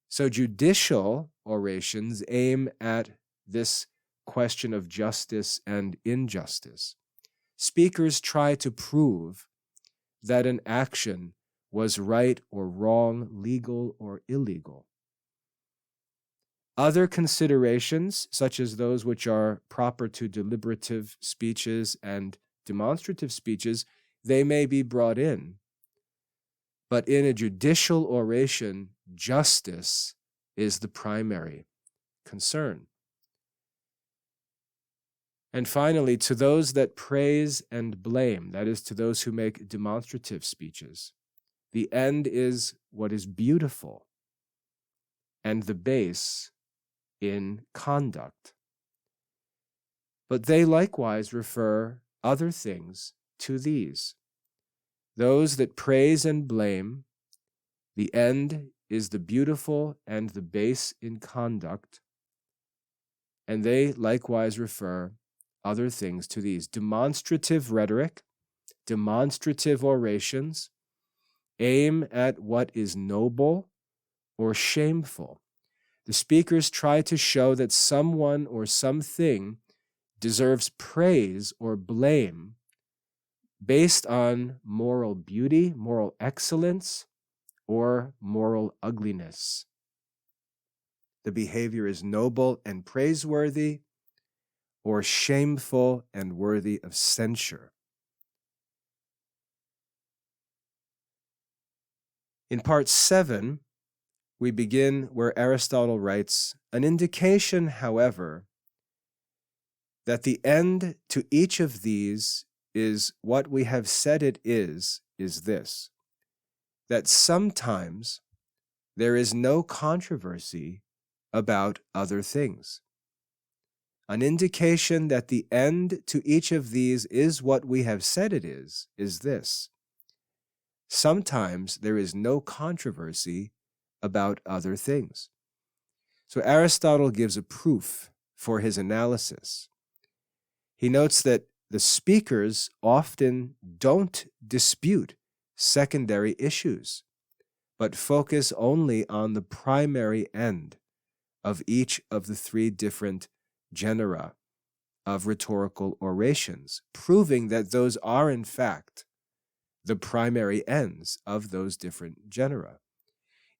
So judicial orations aim at this question of justice and injustice. Speakers try to prove that an action was right or wrong, legal or illegal. Other considerations, such as those which are proper to deliberative speeches and demonstrative speeches, they may be brought in. But in a judicial oration, justice is the primary concern. And finally, to those that praise and blame, that is, to those who make demonstrative speeches, the end is what is beautiful and the base in conduct. But they likewise refer other things to these. Those that praise and blame, the end is the beautiful and the base in conduct, and they likewise refer other things to these. Demonstrative rhetoric, demonstrative orations, aim at what is noble or shameful. The speakers try to show that someone or something deserves praise or blame based on moral beauty, moral excellence, or moral ugliness. The behavior is noble and praiseworthy, or shameful and worthy of censure. In part 7, we begin where Aristotle writes, "An indication, however, that the end to each of these is what we have said it is this, that sometimes there is no controversy about other things. An indication that the end to each of these is what we have said it is this. Sometimes there is no controversy about other things." So Aristotle gives a proof for his analysis. He notes that the speakers often don't dispute secondary issues, but focus only on the primary end of each of the three different genera of rhetorical orations, proving that those are in fact the primary ends of those different genera.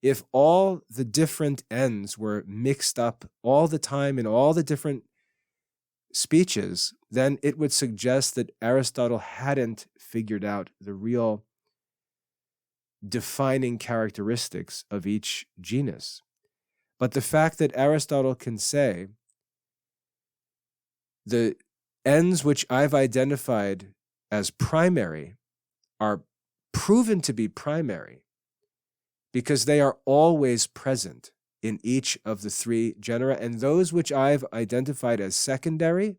If all the different ends were mixed up all the time in all the different speeches, then it would suggest that Aristotle hadn't figured out the real defining characteristics of each genus. But the fact that Aristotle can say, the ends which I've identified as primary are proven to be primary because they are always present in each of the three genera, and those which I've identified as secondary,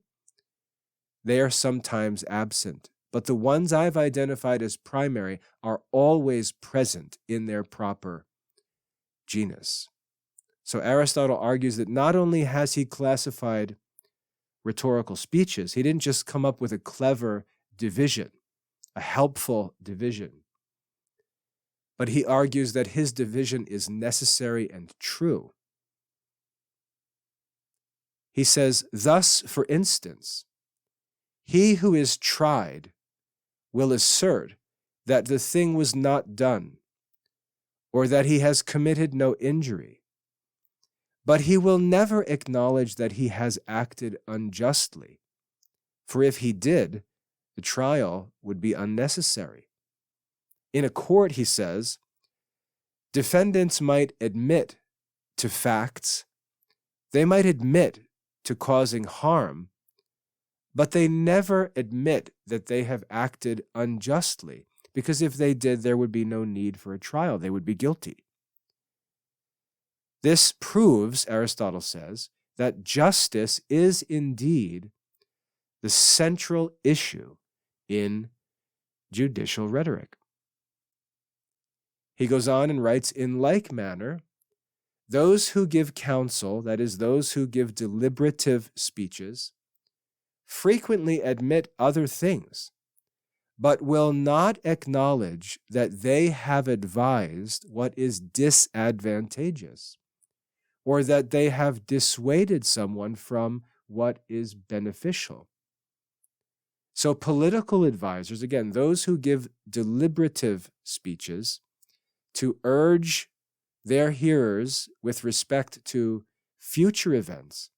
they are sometimes absent. But the ones I've identified as primary are always present in their proper genus. So Aristotle argues that not only has he classified rhetorical speeches, he didn't just come up with a clever division, a helpful division, but he argues that his division is necessary and true. He says, thus, for instance, he who is tried will assert that the thing was not done, or that he has committed no injury, but he will never acknowledge that he has acted unjustly, for if he did, the trial would be unnecessary. In a court, he says, defendants might admit to facts, they might admit to causing harm, but they never admit that they have acted unjustly, because if they did, there would be no need for a trial. They would be guilty. This proves, Aristotle says, that justice is indeed the central issue in judicial rhetoric. He goes on and writes, in like manner, those who give counsel, that is, those who give deliberative speeches, frequently admit other things, but will not acknowledge that they have advised what is disadvantageous, or that they have dissuaded someone from what is beneficial. So political advisors, again, those who give deliberative speeches to urge their hearers with respect to future events,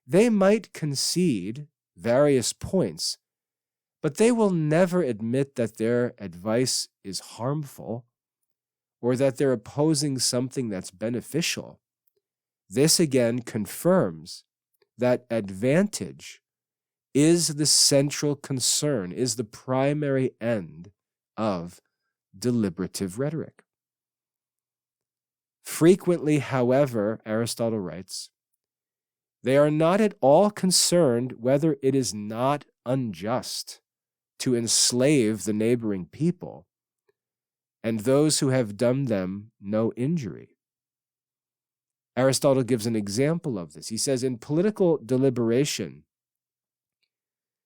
they might concede various points, but they will never admit that their advice is harmful or that they're opposing something that's beneficial. This again confirms that advantage is the central concern, is the primary end of deliberative rhetoric. Frequently, however, Aristotle writes, they are not at all concerned whether it is not unjust to enslave the neighboring people and those who have done them no injury. Aristotle gives an example of this. He says, in political deliberation,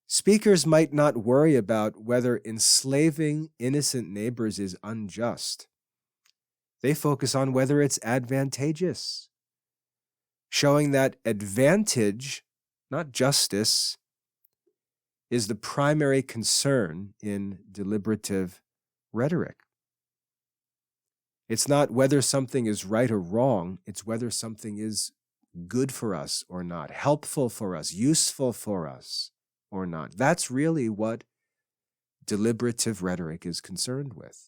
speakers might not worry about whether enslaving innocent neighbors is unjust. They focus on whether it's advantageous, showing that advantage, not justice, is the primary concern in deliberative rhetoric. It's not whether something is right or wrong, it's whether something is good for us or not, helpful for us, useful for us or not. That's really what deliberative rhetoric is concerned with.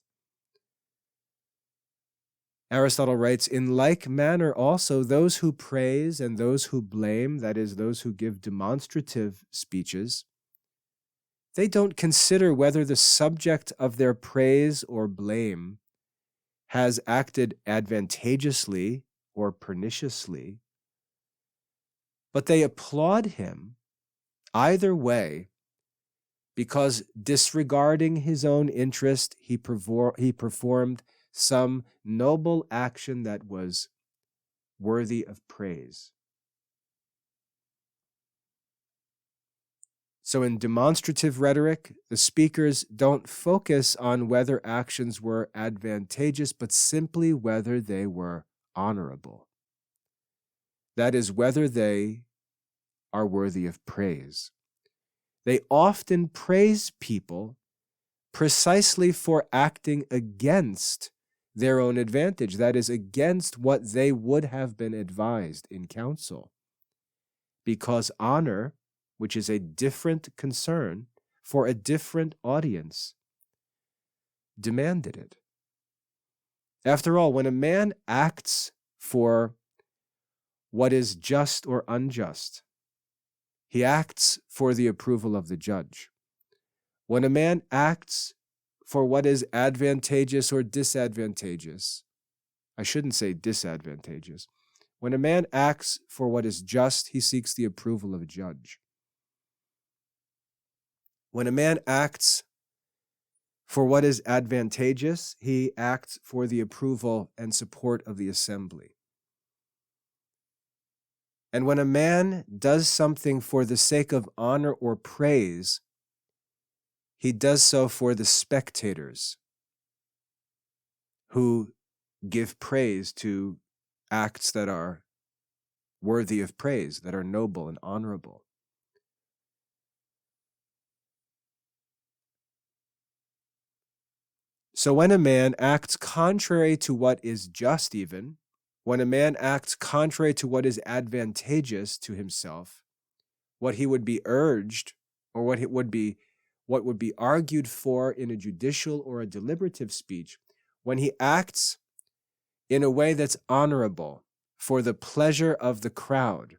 Aristotle writes, in like manner also those who praise and those who blame, that is, those who give demonstrative speeches, they don't consider whether the subject of their praise or blame has acted advantageously or perniciously, but they applaud him either way because, disregarding his own interest, he performed some noble action that was worthy of praise. So in demonstrative rhetoric, the speakers don't focus on whether actions were advantageous, but simply whether they were honorable. That is, whether they are worthy of praise. They often praise people precisely for acting against their own advantage, that is, against what they would have been advised in counsel. Because honor, which is a different concern for a different audience, demanded it. After all, when a man acts for what is just or unjust, he acts for the approval of the judge. When a man acts for what is advantageous or disadvantageous, I shouldn't say disadvantageous. When a man acts for what is just, he seeks the approval of a judge. When a man acts for what is advantageous, he acts for the approval and support of the assembly. And when a man does something for the sake of honor or praise, he does so for the spectators who give praise to acts that are worthy of praise, that are noble and honorable. So when a man acts contrary to what is just, even when a man acts contrary to what is advantageous to himself, what he would be urged or what would be argued for in a judicial or a deliberative speech, when he acts in a way that's honorable for the pleasure of the crowd,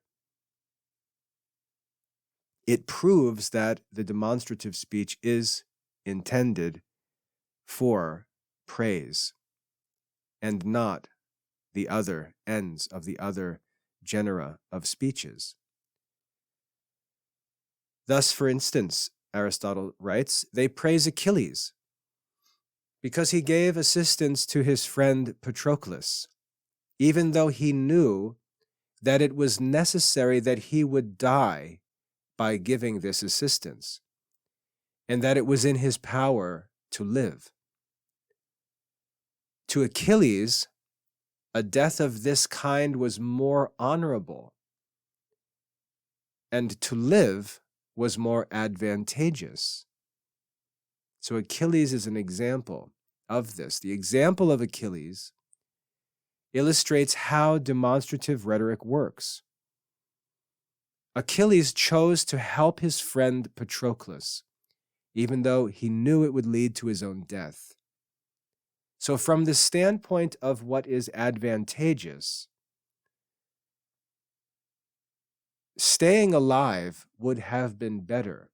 it proves that the demonstrative speech is intended for praise and not the other ends of the other genera of speeches. Thus, for instance, Aristotle writes, they praise Achilles because he gave assistance to his friend Patroclus, even though he knew that it was necessary that he would die by giving this assistance, and that it was in his power to live. To Achilles, a death of this kind was more honorable, and to live was more advantageous. So Achilles is an example of this. The example of Achilles illustrates how demonstrative rhetoric works. Achilles chose to help his friend Patroclus, even though he knew it would lead to his own death. So from the standpoint of what is advantageous, staying alive would have been better,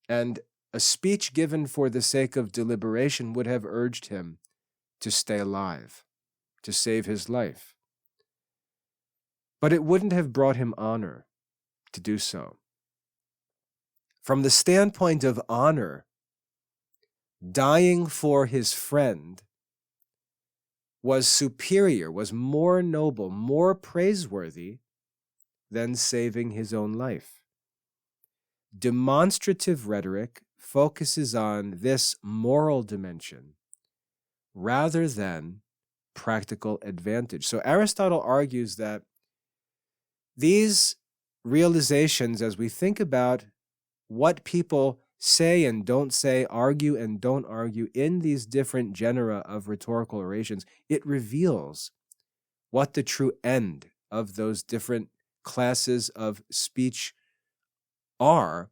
and a speech given for the sake of deliberation would have urged him to stay alive, to save his life. But it wouldn't have brought him honor to do so. From the standpoint of honor, dying for his friend was superior, was more noble, more praiseworthy than saving his own life. Demonstrative rhetoric focuses on this moral dimension rather than practical advantage. So Aristotle argues that these realizations, as we think about what people say and don't say, argue and don't argue in these different genera of rhetorical orations, it reveals what the true end of those different classes of speech are,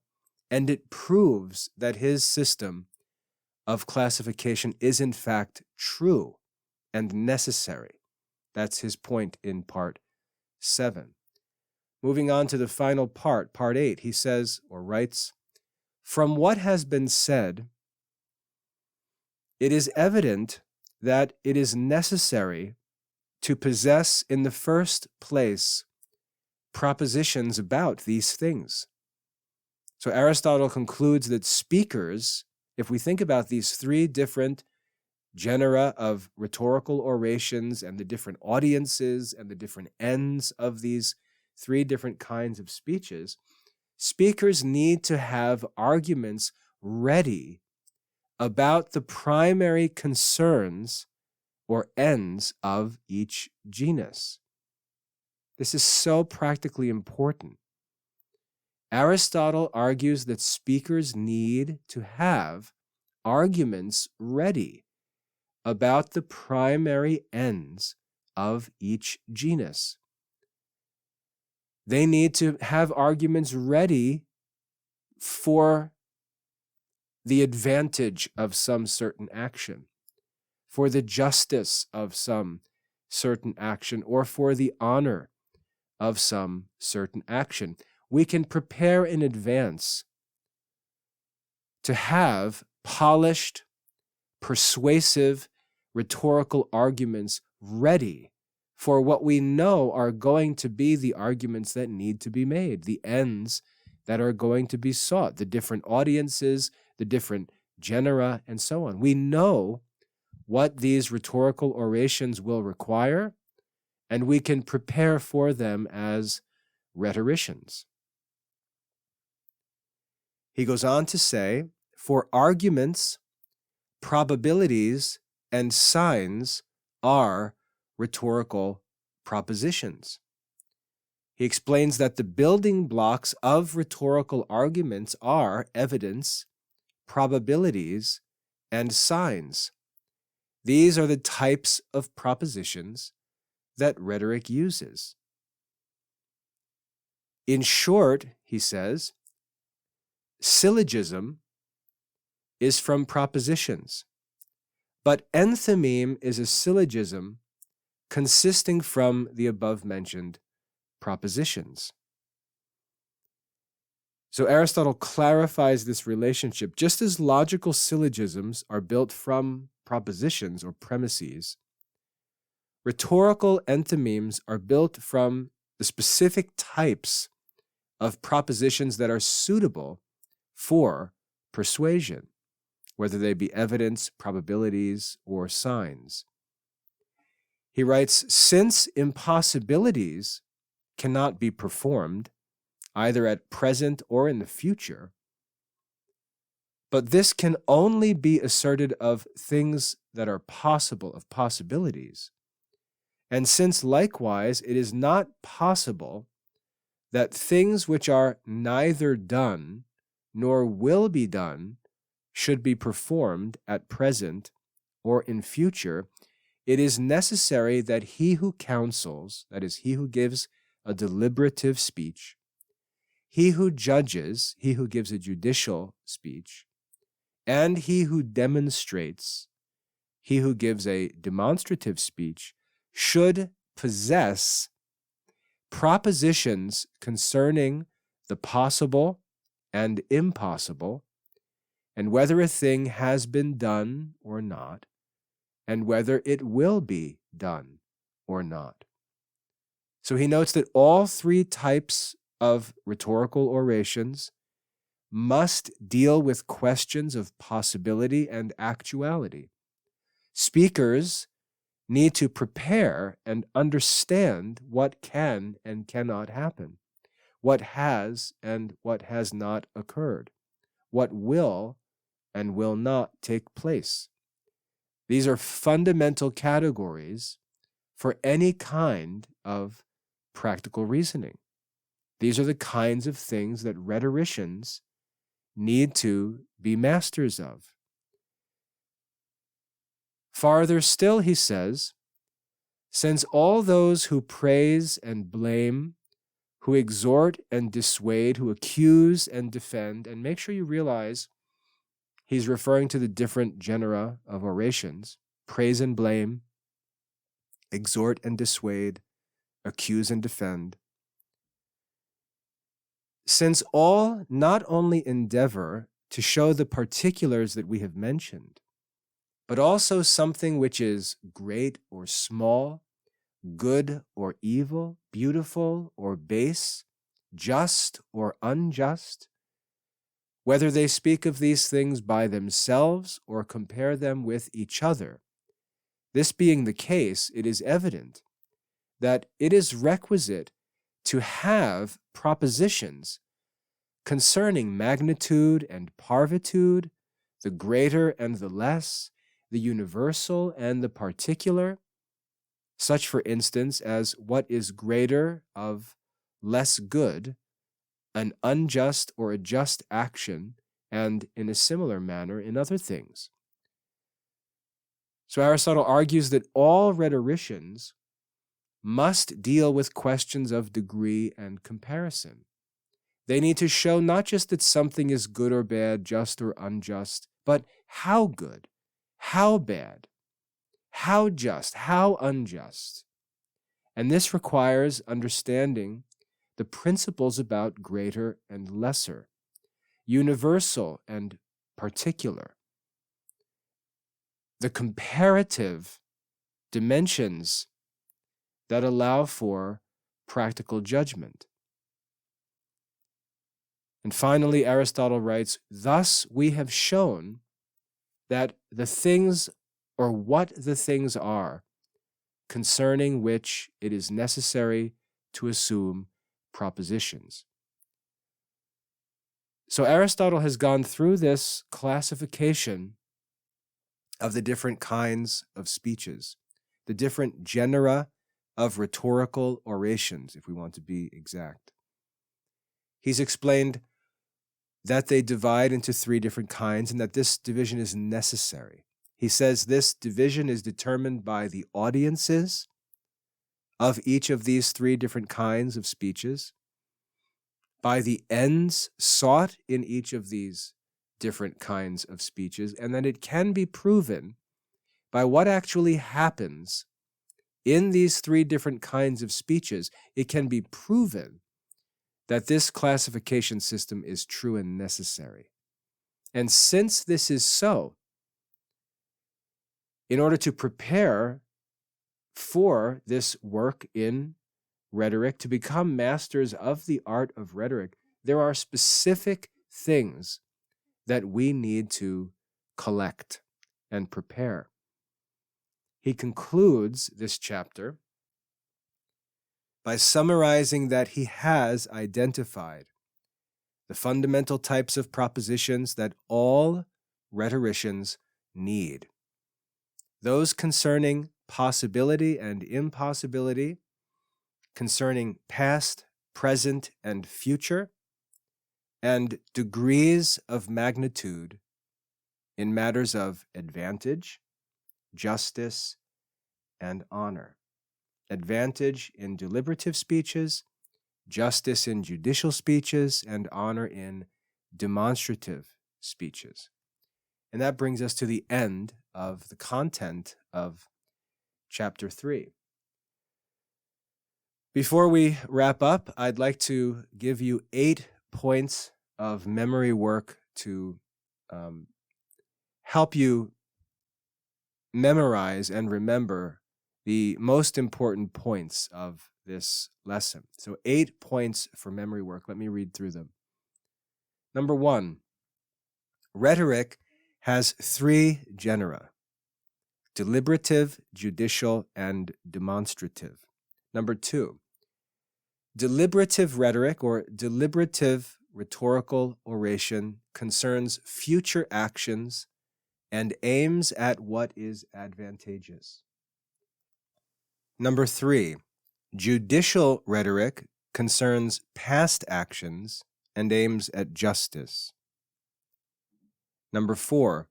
and it proves that his system of classification is in fact true and necessary. That's his point in part 7. Moving on to the final part, part 8, he says, or writes, "From what has been said, it is evident that it is necessary to possess in the first place propositions about these things." So Aristotle concludes that speakers, if we think about these three different genera of rhetorical orations and the different audiences and the different ends of these three different kinds of speeches, speakers need to have arguments ready about the primary concerns or ends of each genus. This is so practically important. Aristotle argues that speakers need to have arguments ready about the primary ends of each genus. They need to have arguments ready for the advantage of some certain action, for the justice of some certain action, or for the honor of some certain action. We can prepare in advance to have polished, persuasive, rhetorical arguments ready for what we know are going to be the arguments that need to be made, the ends that are going to be sought, the different audiences, the different genera, and so on. We know what these rhetorical orations will require, and we can prepare for them as rhetoricians. He goes on to say, for arguments, probabilities, and signs are rhetorical propositions. He explains that the building blocks of rhetorical arguments are evidence, probabilities, and signs. These are the types of propositions that rhetoric uses. In short, he says, syllogism is from propositions, but enthymeme is a syllogism consisting from the above-mentioned propositions. So Aristotle clarifies this relationship. Just as logical syllogisms are built from propositions or premises, rhetorical enthymemes are built from the specific types of propositions that are suitable for persuasion. whether they be evidence, probabilities, or signs. He writes, since impossibilities cannot be performed, either at present or in the future, but this can only be asserted of things that are possible, of possibilities. And since likewise it is not possible that things which are neither done nor will be done should be performed at present or in future, it is necessary that he who counsels, that is, he who gives a deliberative speech, he who judges, he who gives a judicial speech, and he who demonstrates, he who gives a demonstrative speech, should possess propositions concerning the possible and impossible, and whether a thing has been done or not, and whether it will be done or not. So he notes that all three types of rhetorical orations must deal with questions of possibility and actuality. Speakers need to prepare and understand what can and cannot happen, what has and what has not occurred, what will and will not take place. These are fundamental categories for any kind of practical reasoning. These are the kinds of things that rhetoricians need to be masters of. Farther still, he says, since all those who praise and blame, who exhort and dissuade, who accuse and defend, and make sure you realize he's referring to the different genera of orations, praise and blame, exhort and dissuade, accuse and defend. Since all not only endeavor to show the particulars that we have mentioned, but also something which is great or small, good or evil, beautiful or base, just or unjust, whether they speak of these things by themselves or compare them with each other. This being the case, it is evident that it is requisite to have propositions concerning magnitude and parvitude, the greater and the less, the universal and the particular, such, for instance, as what is greater of less good, an unjust or a just action, and in a similar manner in other things. So Aristotle argues that all rhetoricians must deal with questions of degree and comparison. They need to show not just that something is good or bad, just or unjust, but how good, how bad, how just, how unjust. And this requires understanding the principles about greater and lesser, universal and particular, the comparative dimensions that allow for practical judgment. And finally, Aristotle writes, thus we have shown that the things, or what the things are, concerning which it is necessary to assume propositions. So Aristotle has gone through this classification of the different kinds of speeches, the different genera of rhetorical orations, if we want to be exact. He's explained that they divide into three different kinds and that this division is necessary. He says this division is determined by the audiences of each of these three different kinds of speeches, by the ends sought in each of these different kinds of speeches, and that it can be proven by what actually happens in these three different kinds of speeches. It can be proven that this classification system is true and necessary. And since this is so, in order to prepare for this work in rhetoric, to become masters of the art of rhetoric, there are specific things that we need to collect, and prepare. He concludes this chapter by summarizing that he has identified the fundamental types of propositions that all rhetoricians need. Those concerning possibility and impossibility, concerning past, present, and future, and degrees of magnitude in matters of advantage, justice, and honor. Advantage in deliberative speeches, justice in judicial speeches, and honor in demonstrative speeches. And that brings us to the end of the content of chapter 3. Before we wrap up, I'd like to give you 8 points of memory work to help you memorize and remember the most important points of this lesson. So 8 points for memory work. Let me read through them. Number 1, rhetoric has 3 genera: deliberative, judicial, and demonstrative. Number 2, deliberative rhetoric or deliberative rhetorical oration concerns future actions and aims at what is advantageous. Number 3, judicial rhetoric concerns past actions and aims at justice. Number 4,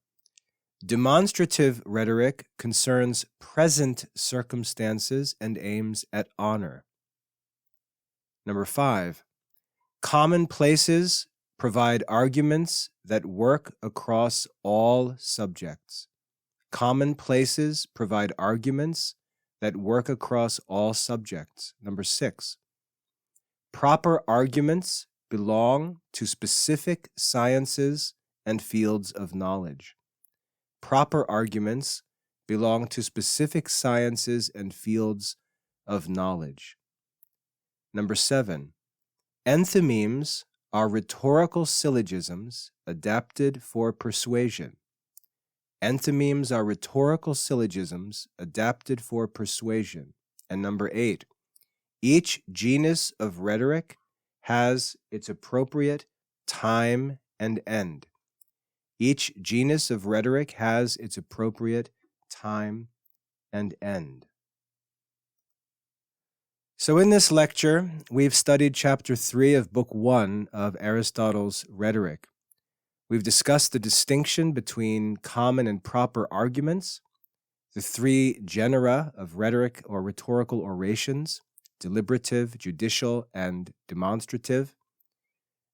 demonstrative rhetoric concerns present circumstances and aims at honor. Number 5, commonplaces provide arguments that work across all subjects. Commonplaces provide arguments that work across all subjects. Number 6, proper arguments belong to specific sciences and fields of knowledge. Proper arguments belong to specific sciences and fields of knowledge. Number 7, enthymemes are rhetorical syllogisms adapted for persuasion. Enthymemes are rhetorical syllogisms adapted for persuasion. And number 8, each genus of rhetoric has its appropriate time and end. Each genus of rhetoric has its appropriate time and end. So in this lecture, we've studied chapter 3 of book 1 of Aristotle's Rhetoric. We've discussed the distinction between common and proper arguments, the 3 genera of rhetoric or rhetorical orations, deliberative, judicial, and demonstrative,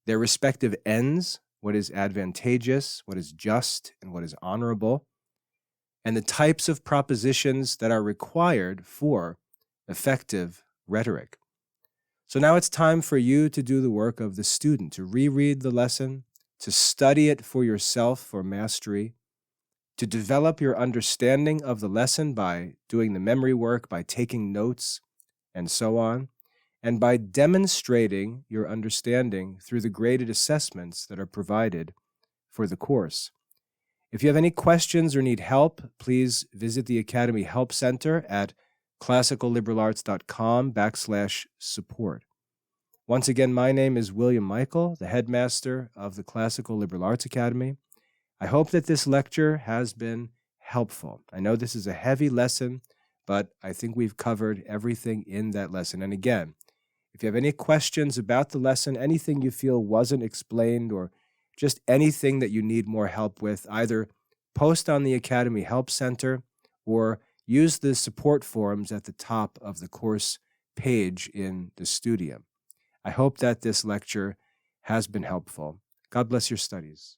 their respective ends, what is advantageous, what is just, and what is honorable, and the types of propositions that are required for effective rhetoric. So now it's time for you to do the work of the student, to reread the lesson, to study it for yourself for mastery, to develop your understanding of the lesson by doing the memory work, by taking notes, and so on, and by demonstrating your understanding through the graded assessments that are provided for the course. If you have any questions or need help, please visit the Academy Help Center at classicalliberal.com/support. Once again, my name is William Michael, the headmaster of the Classical Liberal Arts Academy. I hope that this lecture has been helpful. I know this is a heavy lesson, but I think we've covered everything in that lesson. And again, if you have any questions about the lesson, anything you feel wasn't explained, or just anything that you need more help with, either post on the Academy Help Center or use the support forums at the top of the course page in the Studium. I hope that this lecture has been helpful. God bless your studies.